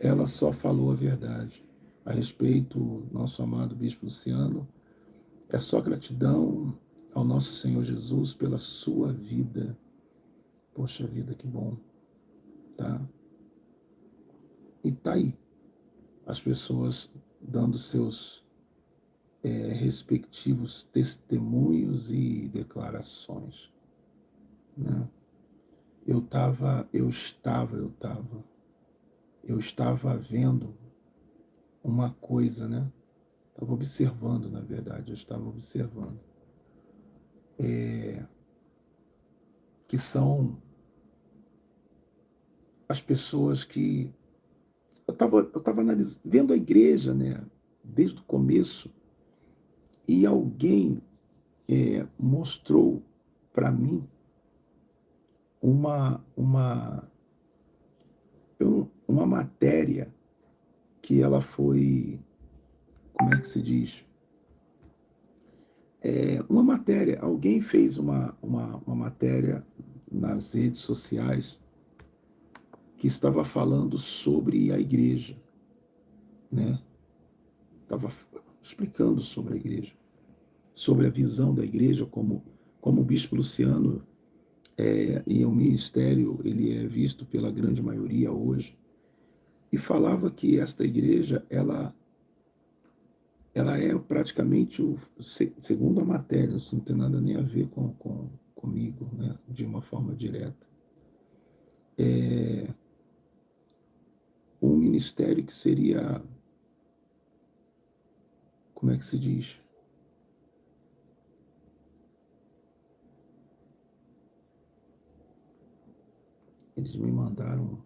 Ela só falou a verdade a respeito do nosso amado Bispo Luciano. É só gratidão ao nosso Senhor Jesus pela sua vida. Poxa vida, que bom. Tá? E tá aí. As pessoas dando seus respectivos testemunhos e declarações. Né? Eu estava vendo uma coisa, né? Estava observando, na verdade, eu estava observando. Que são as pessoas que... Eu estava vendo a igreja, né? Desde o começo, e alguém mostrou para mim uma matéria que ela foi, como é que se diz? Uma matéria, alguém fez uma matéria nas redes sociais que estava falando sobre a igreja, né? Estava explicando sobre a igreja, sobre a visão da igreja, como o Bispo Luciano e o ministério, ele é visto pela grande maioria hoje, e falava que esta igreja, ela é praticamente, segundo a matéria, isso não tem nada nem a ver comigo, né, de uma forma direta, um ministério que seria, como é que se diz? Eles me mandaram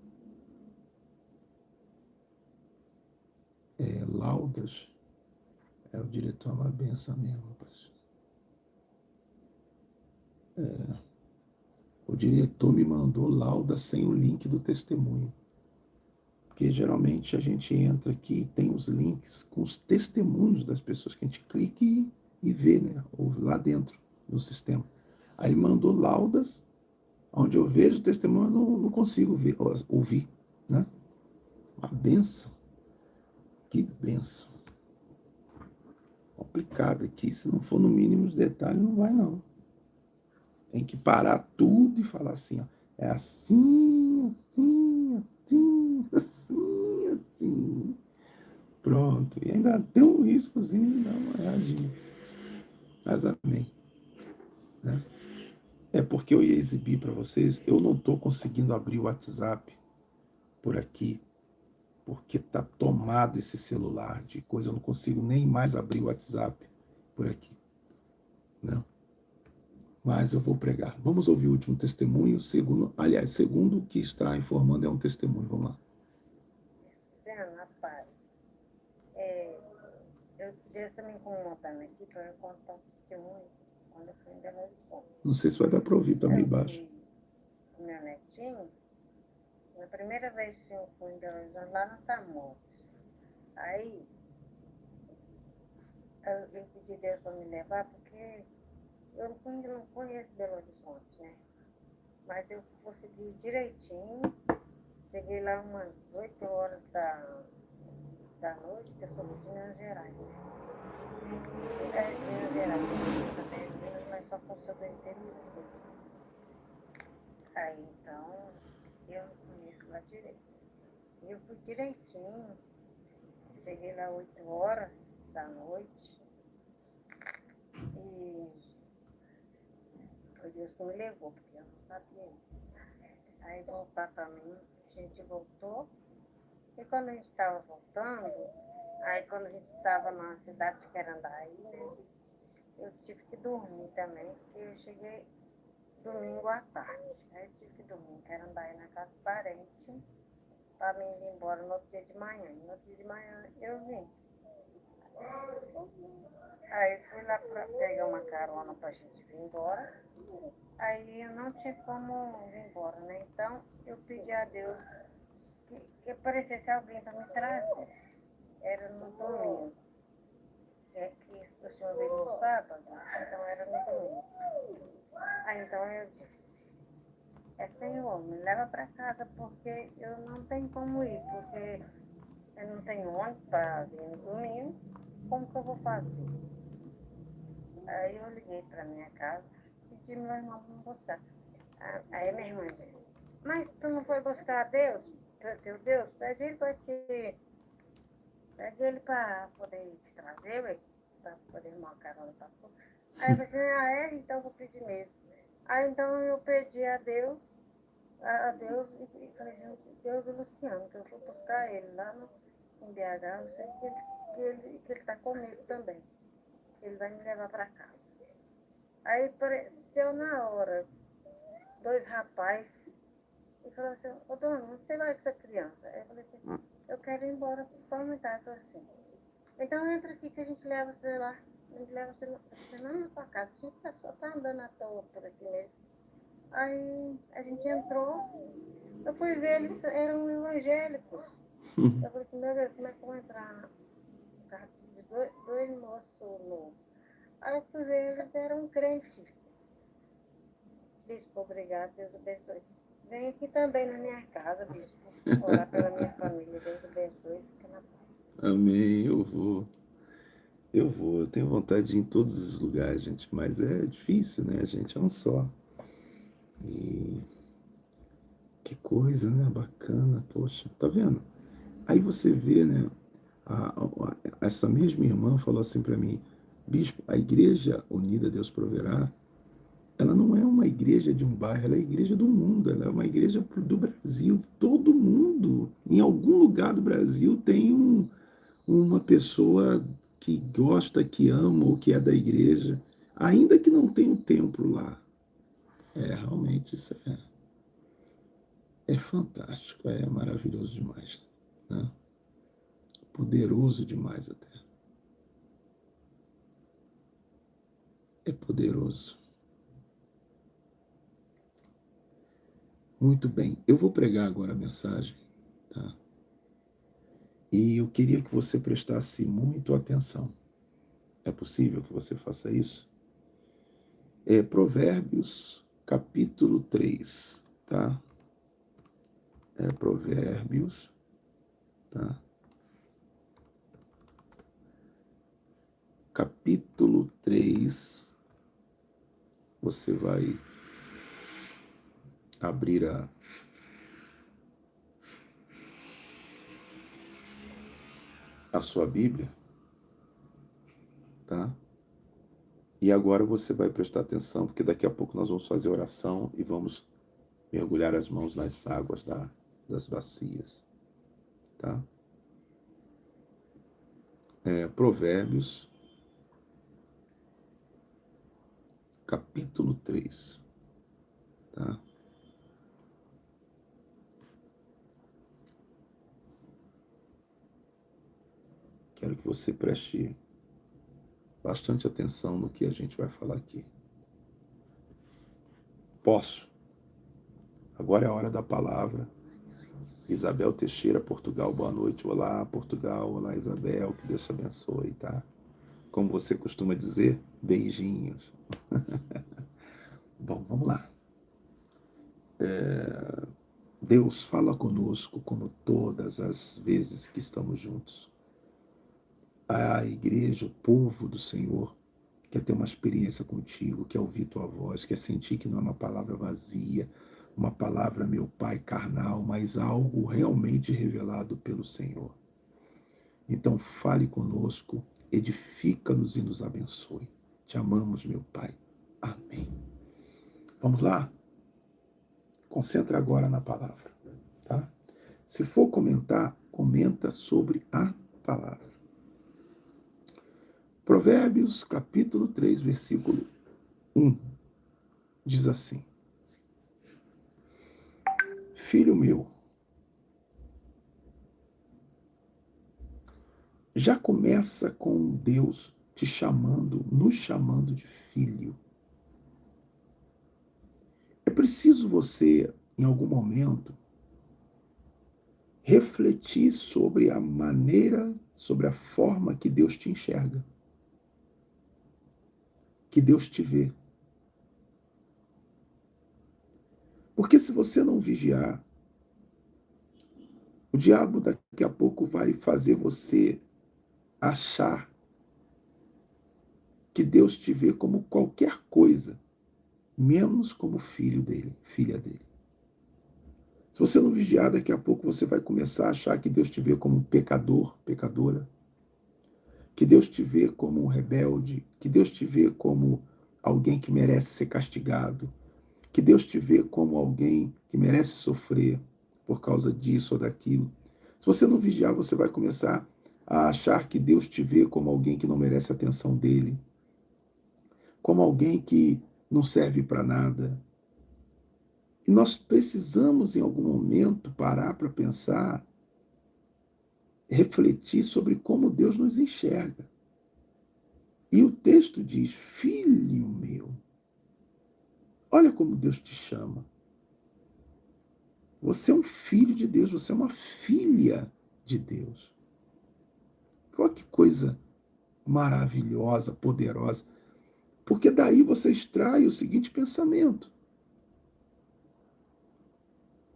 laudas. O diretor é uma benção mesmo, rapaz. O diretor me mandou lauda sem o link do testemunho. Porque geralmente a gente entra aqui e tem os links com os testemunhos das pessoas que a gente clica e vê, né? Ou lá dentro do sistema. Aí mandou laudas, onde eu vejo o testemunho, eu não consigo ouvir, né? Uma benção. Que benção. Complicado aqui, se não for no mínimo de detalhes, não vai não. Tem que parar tudo e falar assim, ó, é assim, assim, assim, assim, assim. Pronto. E ainda tem um riscozinho de dar uma olhadinha. Mas amém. Né? É porque eu ia exibir para vocês, eu não estou conseguindo abrir o WhatsApp por aqui, porque está tomado esse celular de coisa, eu não consigo nem mais abrir o WhatsApp por aqui. Né? Mas eu vou pregar. Vamos ouvir o último testemunho. Segundo o que está informando é um testemunho. Vamos lá. Rapaz, Deus está me incomodando aqui para eu contar um testemunho quando eu fui em Belo Horizonte. Não sei se vai dar para ouvir, está meio baixo. O meu netinho, na primeira vez que eu fui em Belo Horizonte, lá no Tamoios. Aí, eu pedi a Deus para me levar, porque eu não conheço Belo Horizonte, né? Mas eu consegui direitinho. Cheguei lá umas 8 horas da noite, que eu sou de Minas Gerais. Minas Gerais, mas só que eu sou do interior. Aí, então, eu não conheço lá direito. E eu fui direitinho. Cheguei lá 8 horas da noite. E foi Deus que me levou, porque eu não sabia. Aí voltar também, a gente voltou. E quando a gente estava voltando, aí quando a gente estava na cidade de Querandaí, né, eu tive que dormir também, porque eu cheguei domingo à tarde. Aí eu tive que dormir em Querandaí na casa do parente, para mim ir embora no outro dia de manhã. No outro dia de manhã eu vim. Aí fui lá para pegar uma carona para a gente vir embora. Aí eu não tinha como vir embora, né? Então eu pedi a Deus que aparecesse alguém para me trazer. Era no domingo. É que o senhor veio no sábado, então era no domingo. Aí então eu disse, Senhor, me leva para casa, porque eu não tenho como ir, porque eu não tenho onde para vir no domingo, como que eu vou fazer? Aí eu liguei para minha casa, pedi meu irmão para me buscar. Aí minha irmã disse, mas tu não foi buscar a Deus? Teu Deus, pede ele para poder te trazer, para poder arrumar uma carona para tu. Aí eu falei, então eu vou pedir mesmo. Aí então eu pedi a Deus e falei assim, Deus do Luciano, que eu vou buscar ele lá em BH, eu sei que ele está comigo também. Ele vai me levar para casa. Aí apareceu na hora 2 rapazes e falou assim, ô dona, onde você vai com essa criança? Aí eu falei assim, eu quero ir embora para aumentar. Ele falou assim, então entra aqui que a gente leva você lá. A gente leva você lá na sua casa. A gente só tá andando à toa por aqui mesmo. Aí a gente entrou, eu fui ver, eles eram evangélicos. Eu falei assim, meu Deus, como é que eu vou entrar na casa de dois moços novos? Aí eu fui ver, eles eram crentes. Bispo, obrigado, Deus abençoe. Vem aqui também na minha casa, bispo, orar pela minha família. Deus abençoe, fica na paz. Amém, eu vou. Eu tenho vontade de ir em todos os lugares, gente, mas é difícil, né? A gente é um só. E que coisa, né? Bacana, poxa, tá vendo? Aí você vê, né? Essa mesma irmã falou assim para mim, bispo, a Igreja Unida Deus Proverá, ela não é uma igreja de um bairro, ela é a igreja do mundo, ela é uma igreja do Brasil. Todo mundo, em algum lugar do Brasil, tem uma pessoa que gosta, que ama ou que é da igreja, ainda que não tenha um templo lá. Realmente isso é fantástico, é maravilhoso demais, né? Poderoso demais até. É poderoso. Muito bem, eu vou pregar agora a mensagem, tá? E eu queria que você prestasse muito atenção. É possível que você faça isso? Provérbios, capítulo 3, tá? Provérbios, tá? Capítulo 3, você vai abrir a sua Bíblia, tá? E agora você vai prestar atenção, porque daqui a pouco nós vamos fazer oração e vamos mergulhar as mãos nas águas das bacias, tá? Provérbios, capítulo 3, tá? Quero que você preste bastante atenção no que a gente vai falar aqui. Posso? Agora é a hora da palavra. Isabel Teixeira, Portugal, boa noite. Olá, Portugal. Olá, Isabel. Que Deus te abençoe, tá? Como você costuma dizer, beijinhos. Bom, vamos lá. Deus fala conosco como todas as vezes que estamos juntos. A igreja, o povo do Senhor, quer ter uma experiência contigo, quer ouvir tua voz, quer sentir que não é uma palavra vazia, uma palavra, meu Pai, carnal, mas algo realmente revelado pelo Senhor. Então fale conosco, edifica-nos e nos abençoe. Te amamos, meu Pai. Amém. Vamos lá? Concentra agora na palavra, tá? Se for comentar, comenta sobre a palavra. Provérbios, capítulo 3, versículo 1, diz assim: Filho meu, já começa com Deus te chamando, nos chamando de filho. É preciso você, em algum momento, refletir sobre a maneira, sobre a forma que Deus te enxerga, que Deus te vê. Porque se você não vigiar, o diabo daqui a pouco vai fazer você achar que Deus te vê como qualquer coisa, menos como filho dele, filha dele. Se você não vigiar, daqui a pouco você vai começar a achar que Deus te vê como um pecador, pecadora, que Deus te vê como um rebelde, que Deus te vê como alguém que merece ser castigado, que Deus te vê como alguém que merece sofrer por causa disso ou daquilo. Se você não vigiar, você vai começar a achar que Deus te vê como alguém que não merece a atenção dele, como alguém que não serve para nada. E nós precisamos, em algum momento, parar para pensar, refletir sobre como Deus nos enxerga. E o texto diz: filho meu, olha como Deus te chama. Você é um filho de Deus, você é uma filha de Deus. Olha que coisa maravilhosa, poderosa. Porque daí você extrai o seguinte pensamento: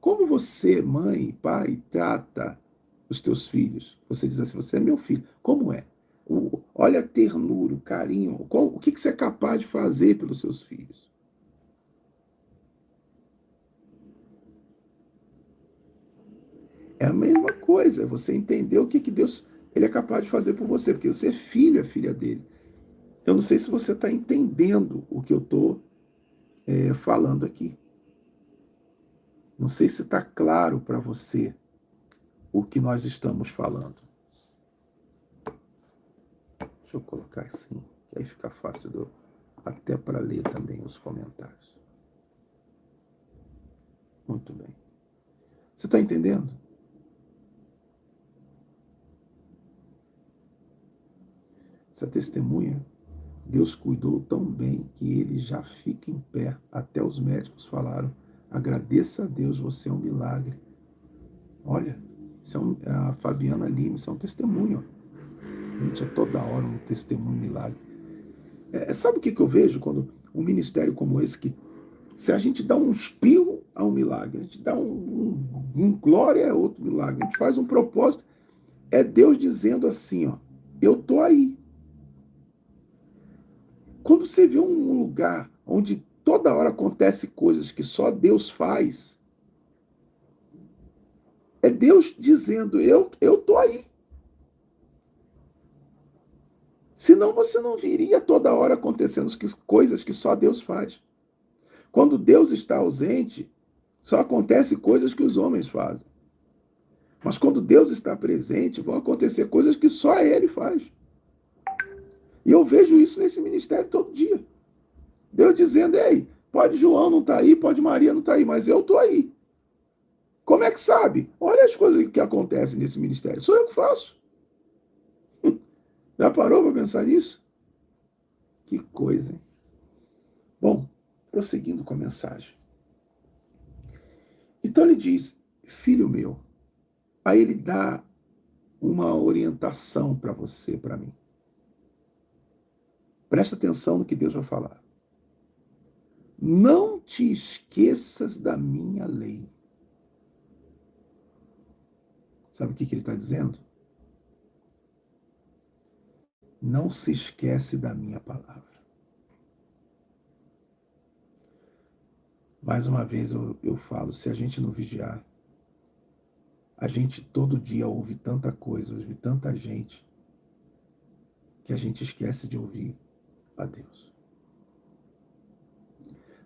como você, mãe, pai, trata os teus filhos? Você diz assim: você é meu filho. Como é? Olha a ternura, o carinho. O que você é capaz de fazer pelos seus filhos? É a mesma coisa, é você entender o que Deus ele é capaz de fazer por você, porque você é filho, é filha dele. Eu não sei se você está entendendo o que eu estou falando aqui. Não sei se está claro para você o que nós estamos falando. Deixa eu colocar assim, que aí fica fácil até para ler também os comentários. Muito bem. Você está entendendo? Essa testemunha, Deus cuidou tão bem que ele já fica em pé. Até os médicos falaram, agradeça a Deus, você é um milagre. Olha, isso é a Fabiana Lima, isso é um testemunho. Gente, é toda hora um testemunho, um milagre. Sabe o que eu vejo quando um ministério como esse, que se a gente dá um espirro, há um milagre. A gente dá um glória, é outro milagre. A gente faz um propósito. É Deus dizendo assim, ó, eu tô aí. Quando você vê um lugar onde toda hora acontece coisas que só Deus faz, é Deus dizendo, eu tô aí. Senão você não viria toda hora acontecendo coisas que só Deus faz. Quando Deus está ausente, só acontecem coisas que os homens fazem. Mas quando Deus está presente, vão acontecer coisas que só Ele faz. E eu vejo isso nesse ministério todo dia. Deus dizendo, ei, pode João não estar aí, pode Maria não estar aí, mas eu estou aí. Como é que sabe? Olha as coisas que acontecem nesse ministério. Sou eu que faço. Já parou para pensar nisso? Que coisa, hein? Bom, prosseguindo com a mensagem. Então ele diz, filho meu, aí ele dá uma orientação para você, para mim. Presta atenção no que Deus vai falar. Não te esqueças da minha lei. Sabe o que ele está dizendo? Não se esquece da minha palavra. Mais uma vez eu falo, se a gente não vigiar, a gente todo dia ouve tanta coisa, ouve tanta gente, que a gente esquece de ouvir a Deus.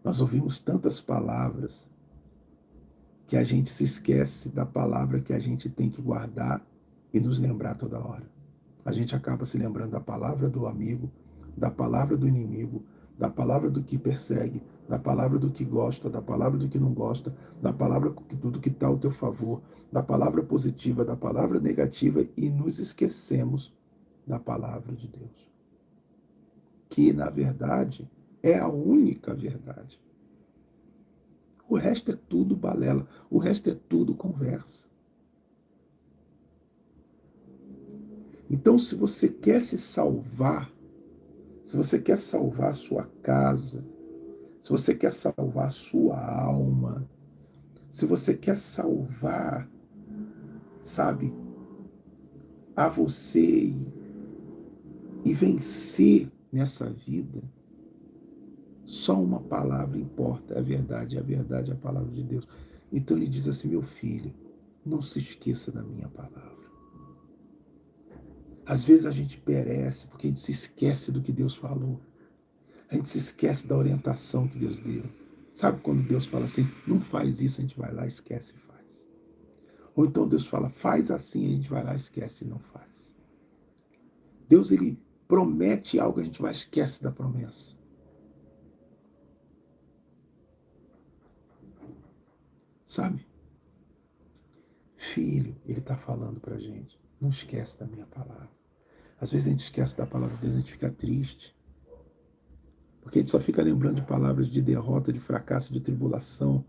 Nós ouvimos tantas palavras que a gente se esquece da palavra que a gente tem que guardar e nos lembrar toda hora. A gente acaba se lembrando da palavra do amigo, da palavra do inimigo, da palavra do que persegue, da palavra do que gosta, da palavra do que não gosta, da palavra do que está ao teu favor, da palavra positiva, da palavra negativa, e nos esquecemos da palavra de Deus. Que, na verdade, é a única verdade. O resto é tudo balela, o resto é tudo conversa. Então, se você quer se salvar, se você quer salvar a sua casa, se você quer salvar a sua alma, se você quer salvar, sabe, a você e vencer nessa vida, só uma palavra importa, é a verdade é a palavra de Deus. Então ele diz assim, meu filho, não se esqueça da minha palavra. Às vezes a gente perece porque a gente se esquece do que Deus falou. A gente se esquece da orientação que Deus deu. Sabe quando Deus fala assim, não faz isso, a gente vai lá, esquece e faz. Ou então Deus fala, faz assim, a gente vai lá, esquece e não faz. Deus, ele promete algo, a gente vai, esquece da promessa. Sabe? Filho, ele está falando para a gente, não esquece da minha palavra. Às vezes a gente esquece da palavra de Deus, a gente fica triste. Porque a gente só fica lembrando de palavras de derrota, de fracasso, de tribulação.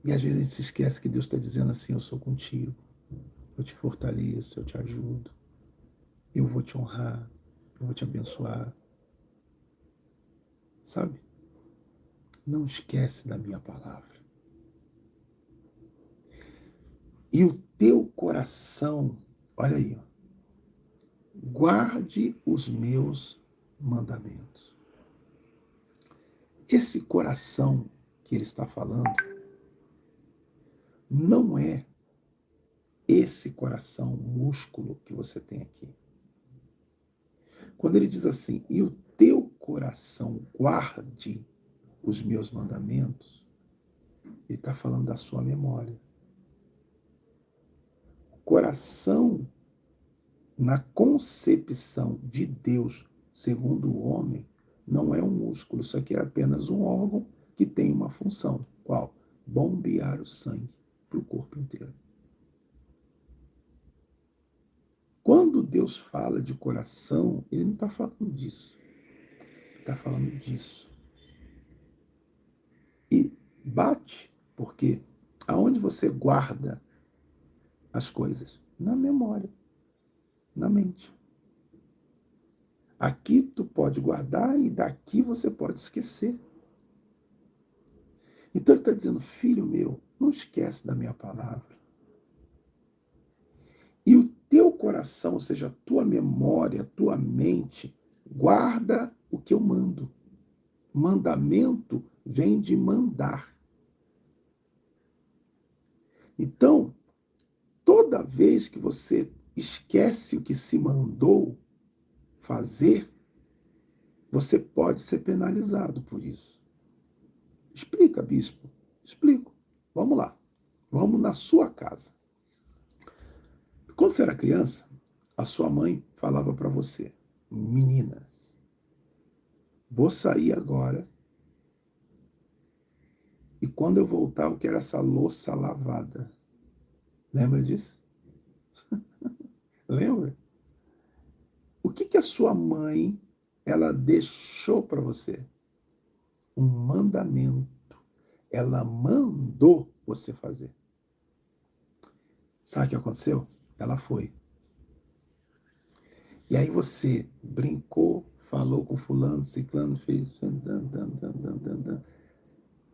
E às vezes a gente se esquece que Deus está dizendo assim, eu sou contigo. Eu te fortaleço, eu te ajudo. Eu vou te honrar, eu vou te abençoar. Sabe? Não esquece da minha palavra. E o teu coração, olha aí, ó, guarde os meus mandamentos. Esse coração que ele está falando não é esse coração, músculo que você tem aqui. Quando ele diz assim, e o teu coração guarde os meus mandamentos, ele está falando da sua memória. O coração na concepção de Deus, segundo o homem, não é um músculo. Isso aqui é apenas um órgão que tem uma função. Qual? Bombear o sangue para o corpo inteiro. Quando Deus fala de coração, ele não está falando disso. Ele está falando disso. E bate, porque aonde você guarda as coisas? Na memória, na mente. Aqui tu pode guardar e daqui você pode esquecer. Então ele está dizendo, filho meu, não esquece da minha palavra. E o teu coração, ou seja, a tua memória, a tua mente, guarda o que eu mando. Mandamento vem de mandar. Então, toda vez que você esquece o que se mandou fazer, você pode ser penalizado por isso. Explica, bispo. Explico. Vamos lá. Vamos na sua casa. Quando você era criança, a sua mãe falava para você, meninas, vou sair agora e quando eu voltar eu quero essa louça lavada. Lembra disso? Lembra? O que a sua mãe ela deixou para você? Um mandamento. Ela mandou você fazer. Sabe o que aconteceu? Ela foi. E aí você brincou, falou com fulano, ciclano, fez...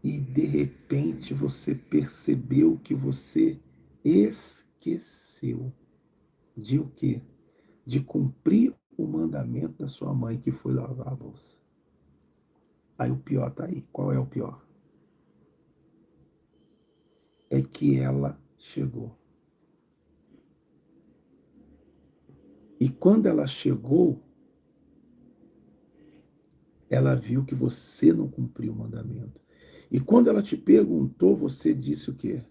E de repente você percebeu que você esqueceu de o quê? De cumprir o mandamento da sua mãe, que foi lavar a louça. Aí o pior está aí. Qual é o pior? É que ela chegou. E quando ela chegou, ela viu que você não cumpriu o mandamento. E quando ela te perguntou, você disse o quê?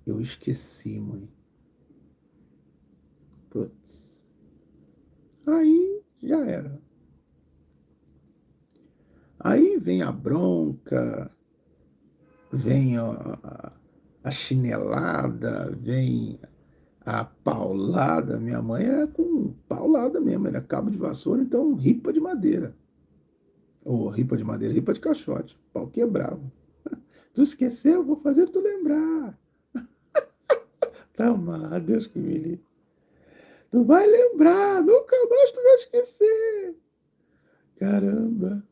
Eu esqueci, mãe. Putz. Aí já era. Aí vem a bronca, vem a chinelada, vem a paulada. Minha mãe era com paulada mesmo, era cabo de vassoura, então ripa de madeira. Ou ripa de madeira, ripa de caixote. Pau quebrava. Tu esqueceu? Vou fazer tu lembrar. Tá amado, Deus que me livre. Tu vai lembrar, nunca mais tu vai esquecer. Caramba.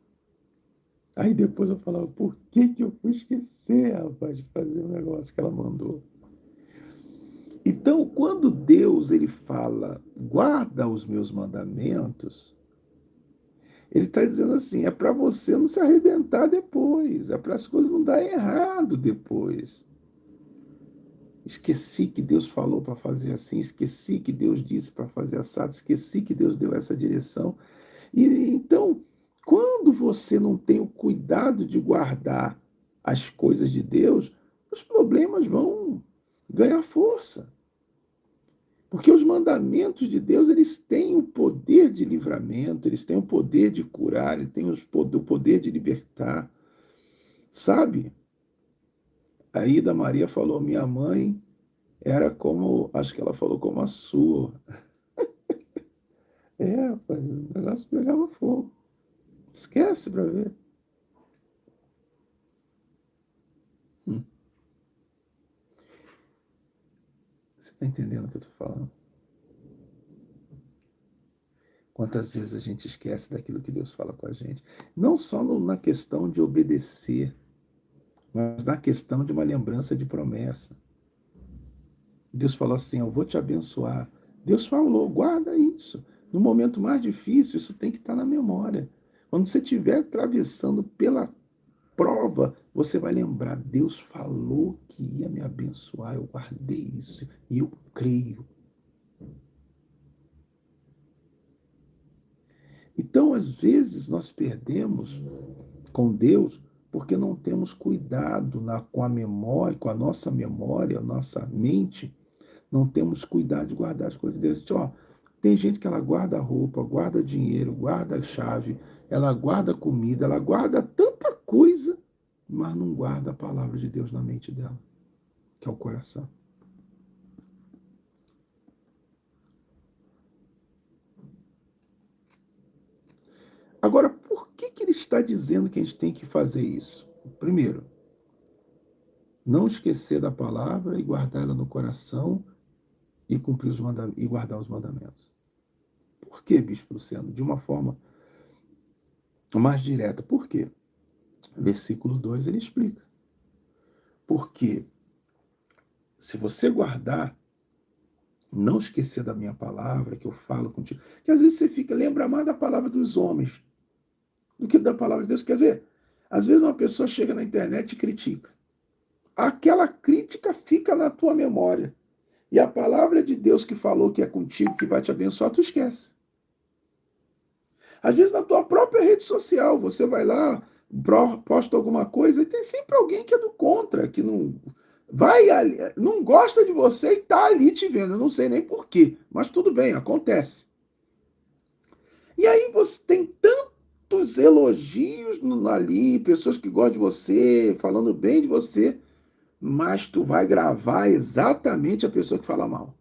Aí depois eu falava, por que eu fui esquecer, rapaz, de fazer o negócio que ela mandou? Então, quando Deus ele fala, guarda os meus mandamentos, ele está dizendo assim, é para você não se arrebentar depois, é para as coisas não darem errado depois. Esqueci que Deus falou para fazer assim, esqueci que Deus disse para fazer assado, esqueci que Deus deu essa direção. E então, quando você não tem o cuidado de guardar as coisas de Deus, os problemas vão ganhar força. Porque os mandamentos de Deus, eles têm o poder de livramento, eles têm o poder de curar, eles têm o poder de libertar. Sabe? A Ida Maria falou, minha mãe era como, acho que ela falou como a sua. Rapaz, o negócio pegava fogo. Esquece para ver. Você está entendendo o que eu estou falando? Quantas vezes a gente esquece daquilo que Deus fala com a gente? Não só na questão de obedecer, mas na questão de uma lembrança de promessa. Deus falou assim, eu vou te abençoar. Deus falou, guarda isso. No momento mais difícil, isso tem que estar na memória. Quando você estiver atravessando pela prova, você vai lembrar, Deus falou que ia me abençoar, eu guardei isso e eu creio. Então, às vezes, nós perdemos com Deus porque não temos cuidado com a memória, com a nossa mente, não temos cuidado de guardar as coisas de Deus. Ó, tem gente que ela guarda roupa, guarda dinheiro, guarda chave, ela guarda comida, ela guarda tanta coisa, mas não guarda a palavra de Deus na mente dela, que é o coração. Agora, por que ele está dizendo que a gente tem que fazer isso? Primeiro, não esquecer da palavra e guardar ela no coração e cumprir e guardar os mandamentos. Por que, Bispo Luciano? De uma forma mais direta. Por quê? Versículo 2 ele explica. Porque se você guardar, não esquecer da minha palavra, que eu falo contigo, que às vezes você lembra mais da palavra dos homens do que da palavra de Deus. Quer ver? Às vezes uma pessoa chega na internet e critica. Aquela crítica fica na tua memória. E a palavra de Deus que falou que é contigo, que vai te abençoar, tu esquece. Às vezes na tua própria rede social, você vai lá, posta alguma coisa e tem sempre alguém que é do contra, que não vai ali, não gosta de você e está ali te vendo. Eu não sei nem porquê, mas tudo bem, acontece. E aí você tem tantos elogios ali, pessoas que gostam de você, falando bem de você, mas tu vai gravar exatamente a pessoa que fala mal.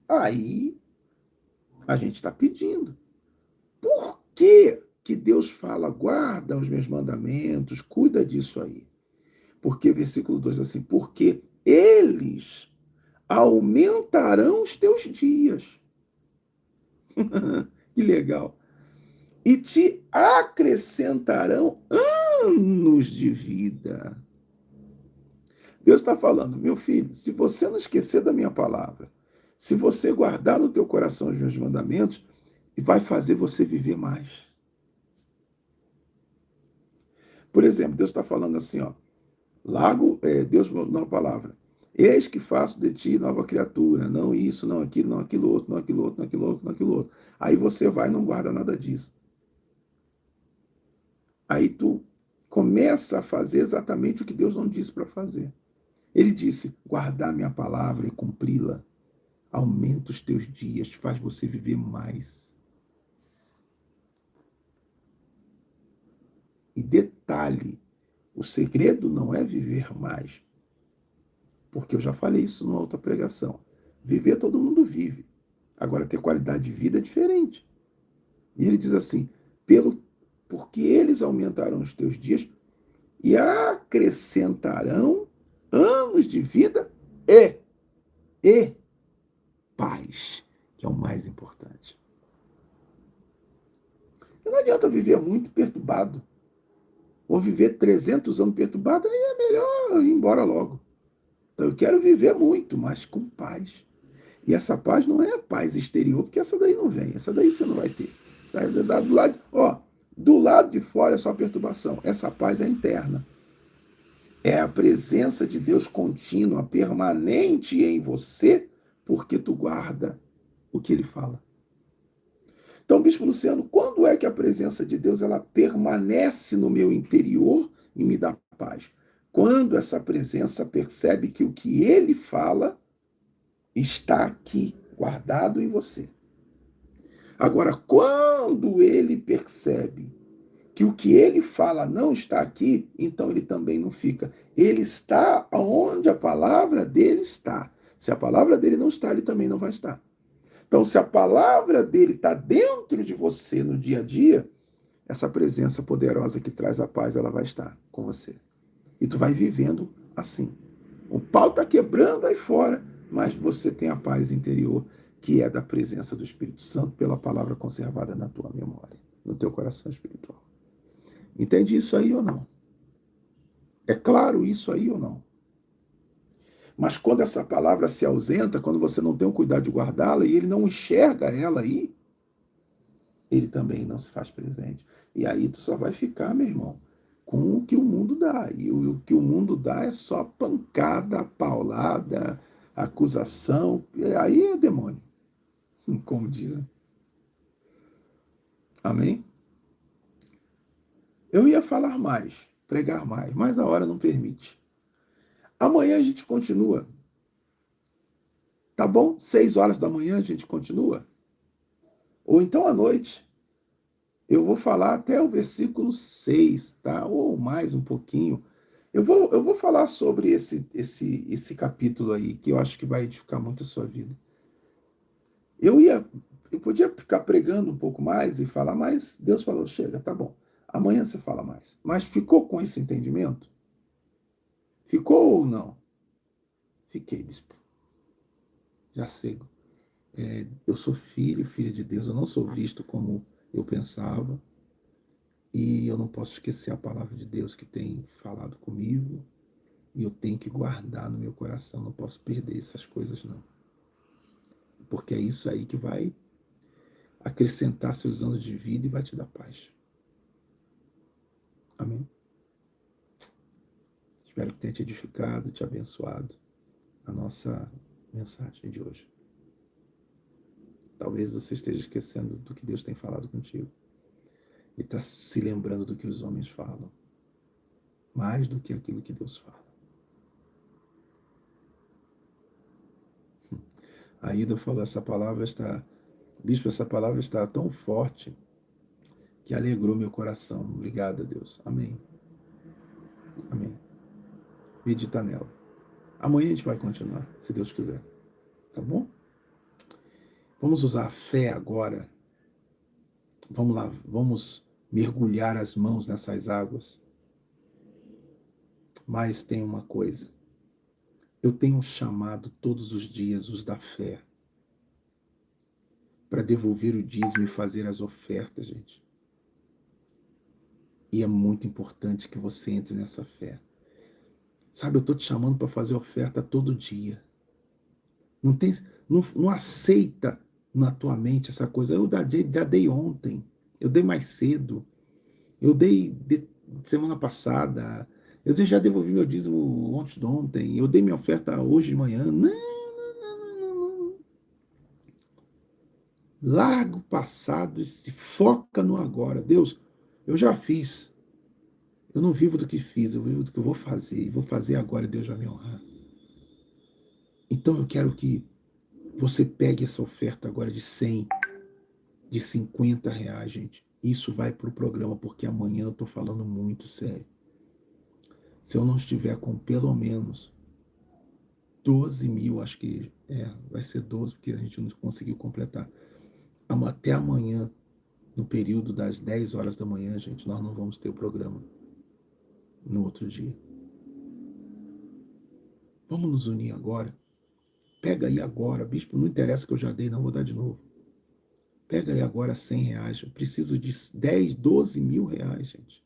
Aí a gente está pedindo. Por que Deus fala, guarda os meus mandamentos, cuida disso aí? Porque, versículo 2, assim, porque eles aumentarão os teus dias. Que legal. E te acrescentarão anos de vida. Deus está falando, meu filho, se você não esquecer da minha palavra, se você guardar no teu coração os meus mandamentos, vai fazer você viver mais. Por exemplo, Deus está falando assim, ó, Deus na palavra, eis que faço de ti nova criatura, não isso, não aquilo, não aquilo outro, não aquilo outro, não aquilo outro, não aquilo outro. Aí você vai e não guarda nada disso. Aí tu começa a fazer exatamente o que Deus não disse para fazer. Ele disse, guardar minha palavra e cumpri-la, aumenta os teus dias, faz você viver mais. E detalhe, o segredo não é viver mais, porque eu já falei isso numa outra pregação. Viver todo mundo vive. Agora, ter qualidade de vida é diferente. E ele diz assim, porque eles aumentarão os teus dias e acrescentarão anos de vida e paz, que é o mais importante. E não adianta viver muito perturbado. Ou viver 300 anos perturbado, aí é melhor ir embora logo. Então, eu quero viver muito, mas com paz. E essa paz não é a paz exterior, porque essa daí não vem. Essa daí você não vai ter. Do lado de fora é só perturbação. Essa paz é interna. É a presença de Deus contínua, permanente em você, porque tu guarda o que ele fala. Então, Bispo Luciano, quando é que a presença de Deus ela permanece no meu interior e me dá paz? Quando essa presença percebe que o que ele fala está aqui, guardado em você. Agora, quando ele percebe que o que ele fala não está aqui, então ele também não fica. Ele está onde a palavra dele está. Se a palavra dele não está, ele também não vai estar. Então, se a palavra dele está dentro de você no dia a dia, essa presença poderosa que traz a paz, ela vai estar com você. E tu vai vivendo assim. O pau está quebrando aí fora, mas você tem a paz interior, que é da presença do Espírito Santo pela palavra conservada na tua memória, no teu coração espiritual. Entende isso aí ou não? É claro isso aí ou não? Mas quando essa palavra se ausenta, quando você não tem o cuidado de guardá-la e ele não enxerga ela aí, ele também não se faz presente. E aí tu só vai ficar, meu irmão, com o que o mundo dá. E o que o mundo dá é só pancada, paulada, acusação. E aí é demônio, como dizem. Amém? Eu ia falar mais, pregar mais, mas a hora não permite. Amanhã a gente continua. Tá bom? 6 horas da manhã a gente continua. Ou então à noite. Eu vou falar até o versículo 6, tá? Ou mais um pouquinho. Eu vou falar sobre esse capítulo aí, que eu acho que vai edificar muito a sua vida. Eu podia ficar pregando um pouco mais e falar, mas Deus falou, chega, tá bom. Amanhã você fala mais. Mas ficou com esse entendimento? Ficou ou não? Fiquei, bispo. Já sei. Eu sou filha de Deus, eu não sou visto como eu pensava. E eu não posso esquecer a palavra de Deus que tem falado comigo. E eu tenho que guardar no meu coração. Não posso perder essas coisas, não. Porque é isso aí que vai acrescentar seus anos de vida e vai te dar paz. Amém? Espero que tenha te edificado, te abençoado a nossa mensagem de hoje. Talvez você esteja esquecendo do que Deus tem falado contigo. E está se lembrando do que os homens falam. Mais do que aquilo que Deus fala. A Ida falou, Bispo, essa palavra está tão forte que alegrou meu coração. Obrigado a Deus. Amém. Amém. Medita nela. Amanhã a gente vai continuar, se Deus quiser. Tá bom? Vamos usar a fé agora. Vamos lá, vamos mergulhar as mãos nessas águas. Mas tem uma coisa. Eu tenho chamado todos os dias os da fé para devolver o dízimo e fazer as ofertas, gente. E é muito importante que você entre nessa fé. Sabe, eu estou te chamando para fazer oferta todo dia. Não aceita na tua mente essa coisa. Eu já dei ontem. Eu dei mais cedo. Eu dei semana passada. Eu já devolvi meu dízimo ontem. Eu dei minha oferta hoje de manhã. Não. Larga o passado e se foca no agora. Deus, eu já fiz. Eu não vivo do que fiz, eu vivo do que eu vou fazer. E vou fazer agora e Deus vai me honrar. Então eu quero que você pegue essa oferta agora de 100, de 50 reais, gente. Isso vai para o programa, porque amanhã eu estou falando muito sério. Se eu não estiver com pelo menos 12 mil, acho que vai ser 12, porque a gente não conseguiu completar. Até amanhã, no período das 10 horas da manhã, gente, nós não vamos ter o programa no outro dia. Vamos nos unir agora. Pega aí agora, bispo, não interessa que eu já dei, não vou dar de novo. Pega aí agora 100 reais. Eu preciso de 10, 12 mil reais, gente.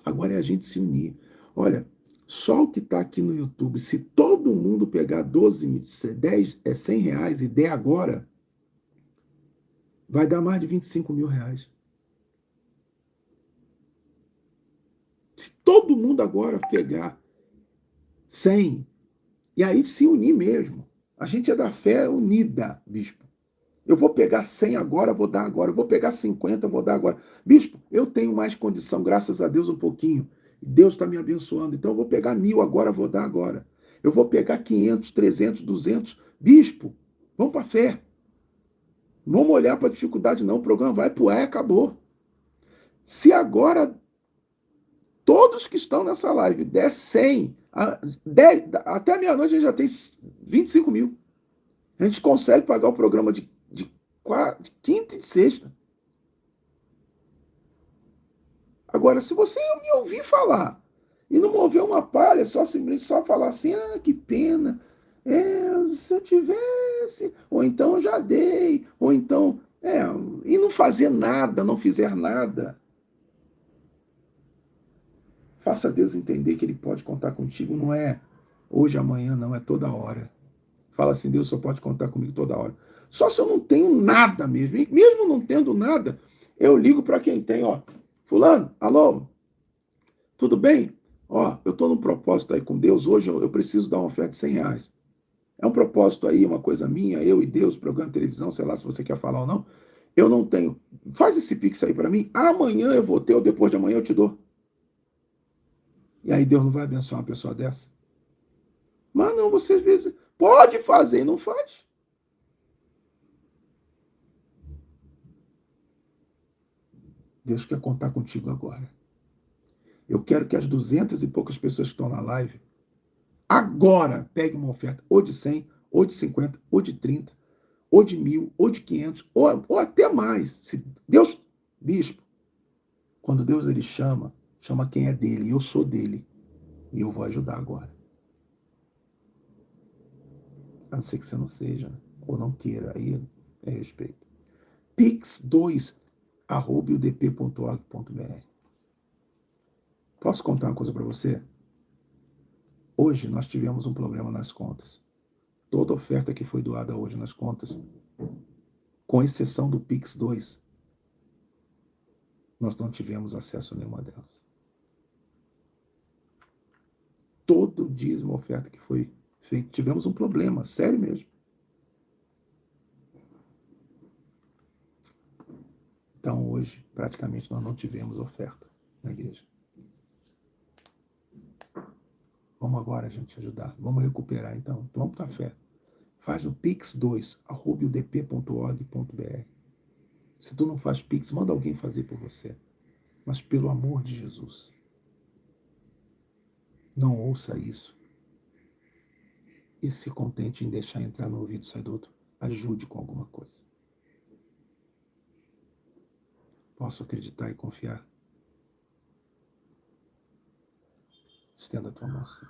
Agora é a gente se unir. Olha, só o que está aqui no YouTube, se todo mundo pegar 100 reais e der agora, vai dar mais de 25 mil reais. Se todo mundo agora pegar 100, e aí se unir mesmo. A gente é da fé unida, bispo. Eu vou pegar 100 agora, vou dar agora. Eu vou pegar 50, vou dar agora. Bispo, eu tenho mais condição, graças a Deus, um pouquinho. Deus está me abençoando. Então eu vou pegar 1000 agora, vou dar agora. Eu vou pegar 500, 300, 200. Bispo, vamos para a fé. Não vamos olhar para a dificuldade, não. O programa vai pro ar e acabou. Se agora todos que estão nessa live der 100, até meia-noite a gente já tem 25 mil. A gente consegue pagar o programa de quinta e de sexta. Agora, se você me ouvir falar e não mover uma palha, só falar assim, que pena, se eu tivesse, ou então eu já dei, ou então, e não fazer nada, não fizer nada. Faça Deus entender que Ele pode contar contigo, não é hoje, amanhã, não, é toda hora. Fala assim, Deus só pode contar comigo toda hora. Só se eu não tenho nada mesmo. E mesmo não tendo nada, eu ligo para quem tem, fulano, alô, tudo bem? Eu estou num propósito aí com Deus, hoje eu preciso dar uma oferta de 100 reais. É um propósito aí, uma coisa minha, eu e Deus, programa de televisão, sei lá se você quer falar ou não. Eu não tenho. Faz esse pix aí para mim, amanhã eu vou ter, ou depois de amanhã eu te dou. E aí Deus não vai abençoar uma pessoa dessa? Mas não, você às vezes pode fazer e não faz. Deus quer contar contigo agora. Eu quero que as 200 e poucas pessoas que estão na live, agora peguem uma oferta, ou de 100, ou de 50, ou de 30, ou de 1.000, ou de 500, ou até mais. Se Deus, bispo, quando Deus ele chama quem é dele, e eu sou dele, e eu vou ajudar agora. A não ser que você não seja, ou não queira, aí é respeito. pix2@udp.org.br. Posso contar uma coisa para você? Hoje nós tivemos um problema nas contas. Toda oferta que foi doada hoje nas contas, com exceção do Pix 2, nós não tivemos acesso a nenhuma delas. Todo dízimo, oferta que foi feito, tivemos um problema, sério mesmo. Então hoje, praticamente, nós não tivemos oferta na igreja. Vamos agora, gente, ajudar. Vamos recuperar, então. Vamos para a fé. Faz o pix2@udp.org.br. Se tu não faz pix, manda alguém fazer por você. Mas pelo amor de Jesus, não ouça isso. E se contente em deixar entrar no ouvido e sair do outro. Ajude com alguma coisa. Posso acreditar e confiar? Estenda a tua mão, sim.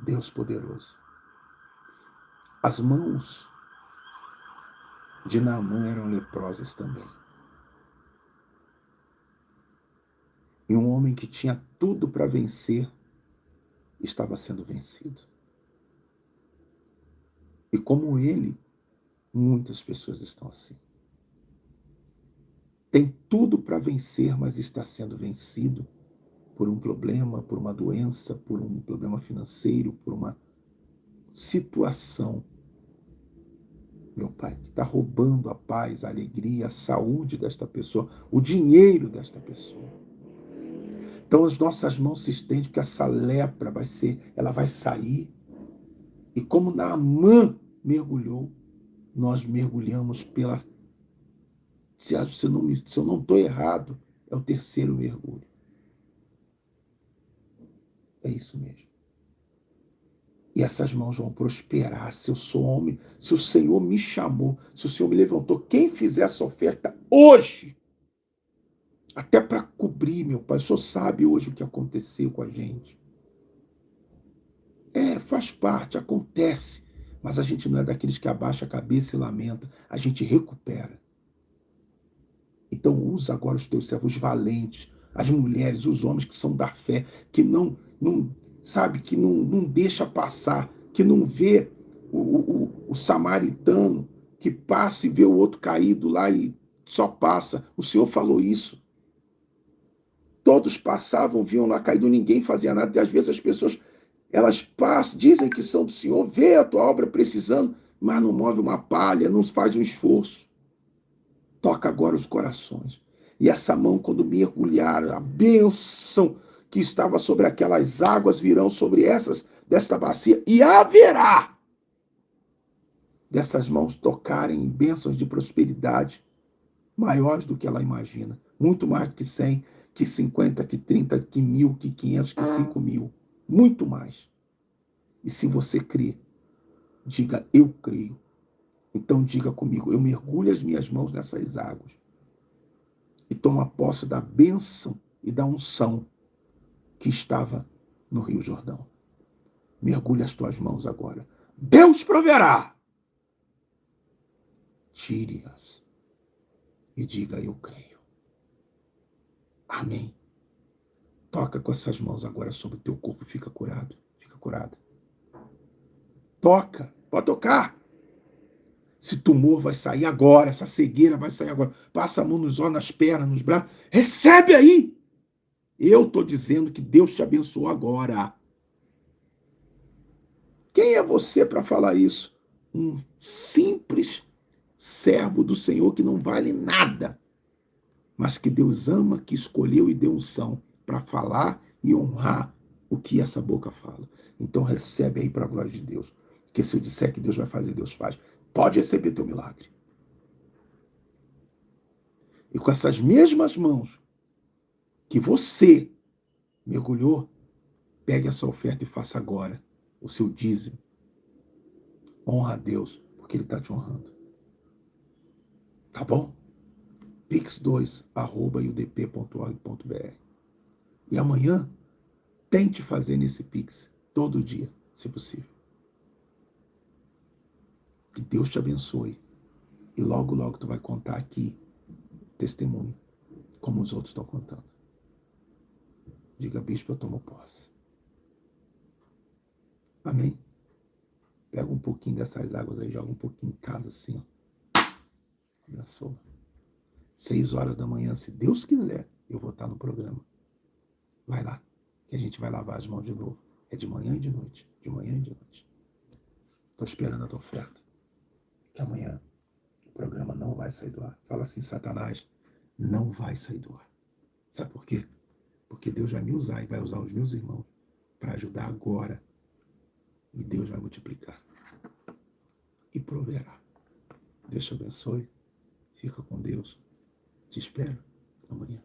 Deus poderoso. As mãos de Naamã eram leprosas também. E um homem que tinha tudo para vencer estava sendo vencido. E como ele, muitas pessoas estão assim. Tem tudo para vencer, mas está sendo vencido por um problema, por uma doença, por um problema financeiro, por uma situação, meu Pai, que está roubando a paz, a alegria, a saúde desta pessoa, o dinheiro desta pessoa. Então as nossas mãos se estendem, porque essa lepra ela vai sair. E como Naamã mergulhou, nós mergulhamos pela... Se eu não estou errado, é o terceiro mergulho. É isso mesmo. E essas mãos vão prosperar. Se eu sou homem, se o Senhor me chamou, se o Senhor me levantou, quem fizer essa oferta hoje, até para cobrir, meu Pai, o Senhor sabe hoje o que aconteceu com a gente. Faz parte, acontece. Mas a gente não é daqueles que abaixa a cabeça e lamenta. A gente recupera. Então usa agora os teus servos valentes, as mulheres, os homens que são da fé, que não deixa passar, que não vê o samaritano que passa e vê o outro caído lá e só passa. O Senhor falou isso. Todos passavam, viam lá caído, ninguém fazia nada. E às vezes as pessoas, elas passam, dizem que são do Senhor, vê a tua obra precisando, mas não move uma palha, não faz um esforço. Toca agora os corações. E essa mão, quando mergulhar, a bênção que estava sobre aquelas águas virão sobre desta bacia, e haverá dessas mãos tocarem em bênçãos de prosperidade maiores do que ela imagina. Muito mais do que 100, que 50, que 30, que 1.000, que 500, que 5.000. Muito mais. E se você crê, diga, eu creio. Então diga comigo, eu mergulho as minhas mãos nessas águas e tomo a posse da bênção e da unção que estava no Rio Jordão. Mergulhe as tuas mãos agora. Deus proverá. Tire-as e diga, eu creio. Amém. Toca com essas mãos agora sobre o teu corpo, fica curado, fica curada. Toca, pode tocar. Esse tumor vai sair agora, essa cegueira vai sair agora. Passa a mão nos olhos, nas pernas, nos braços. Recebe aí! Eu estou dizendo que Deus te abençoou agora. Quem é você para falar isso? Um simples servo do Senhor que não vale nada, mas que Deus ama, que escolheu e deu unção para falar e honrar o que essa boca fala. Então recebe aí para a glória de Deus. Porque se eu disser que Deus vai fazer, Deus faz. Pode receber teu milagre. E com essas mesmas mãos que você mergulhou, pegue essa oferta e faça agora o seu dízimo. Honra a Deus, porque Ele está te honrando. Tá bom? pix2@iudp.org.br. E amanhã, tente fazer nesse Pix todo dia, se possível. Que Deus te abençoe. E logo, logo tu vai contar aqui testemunho, como os outros estão contando. Diga, bispo, eu tomo posse. Amém? Pega um pouquinho dessas águas aí, joga um pouquinho em casa assim, ó. Abençoa. 6 horas da manhã, se Deus quiser, eu vou estar no programa. Vai lá, que a gente vai lavar as mãos de novo. É de manhã e de noite. De manhã e de noite. Estou esperando a tua oferta. Que amanhã o programa não vai sair do ar. Fala assim, Satanás, não vai sair do ar. Sabe por quê? Porque Deus vai me usar e vai usar os meus irmãos para ajudar agora. E Deus vai multiplicar. E proverá. Deus te abençoe. Fica com Deus. Te espero amanhã.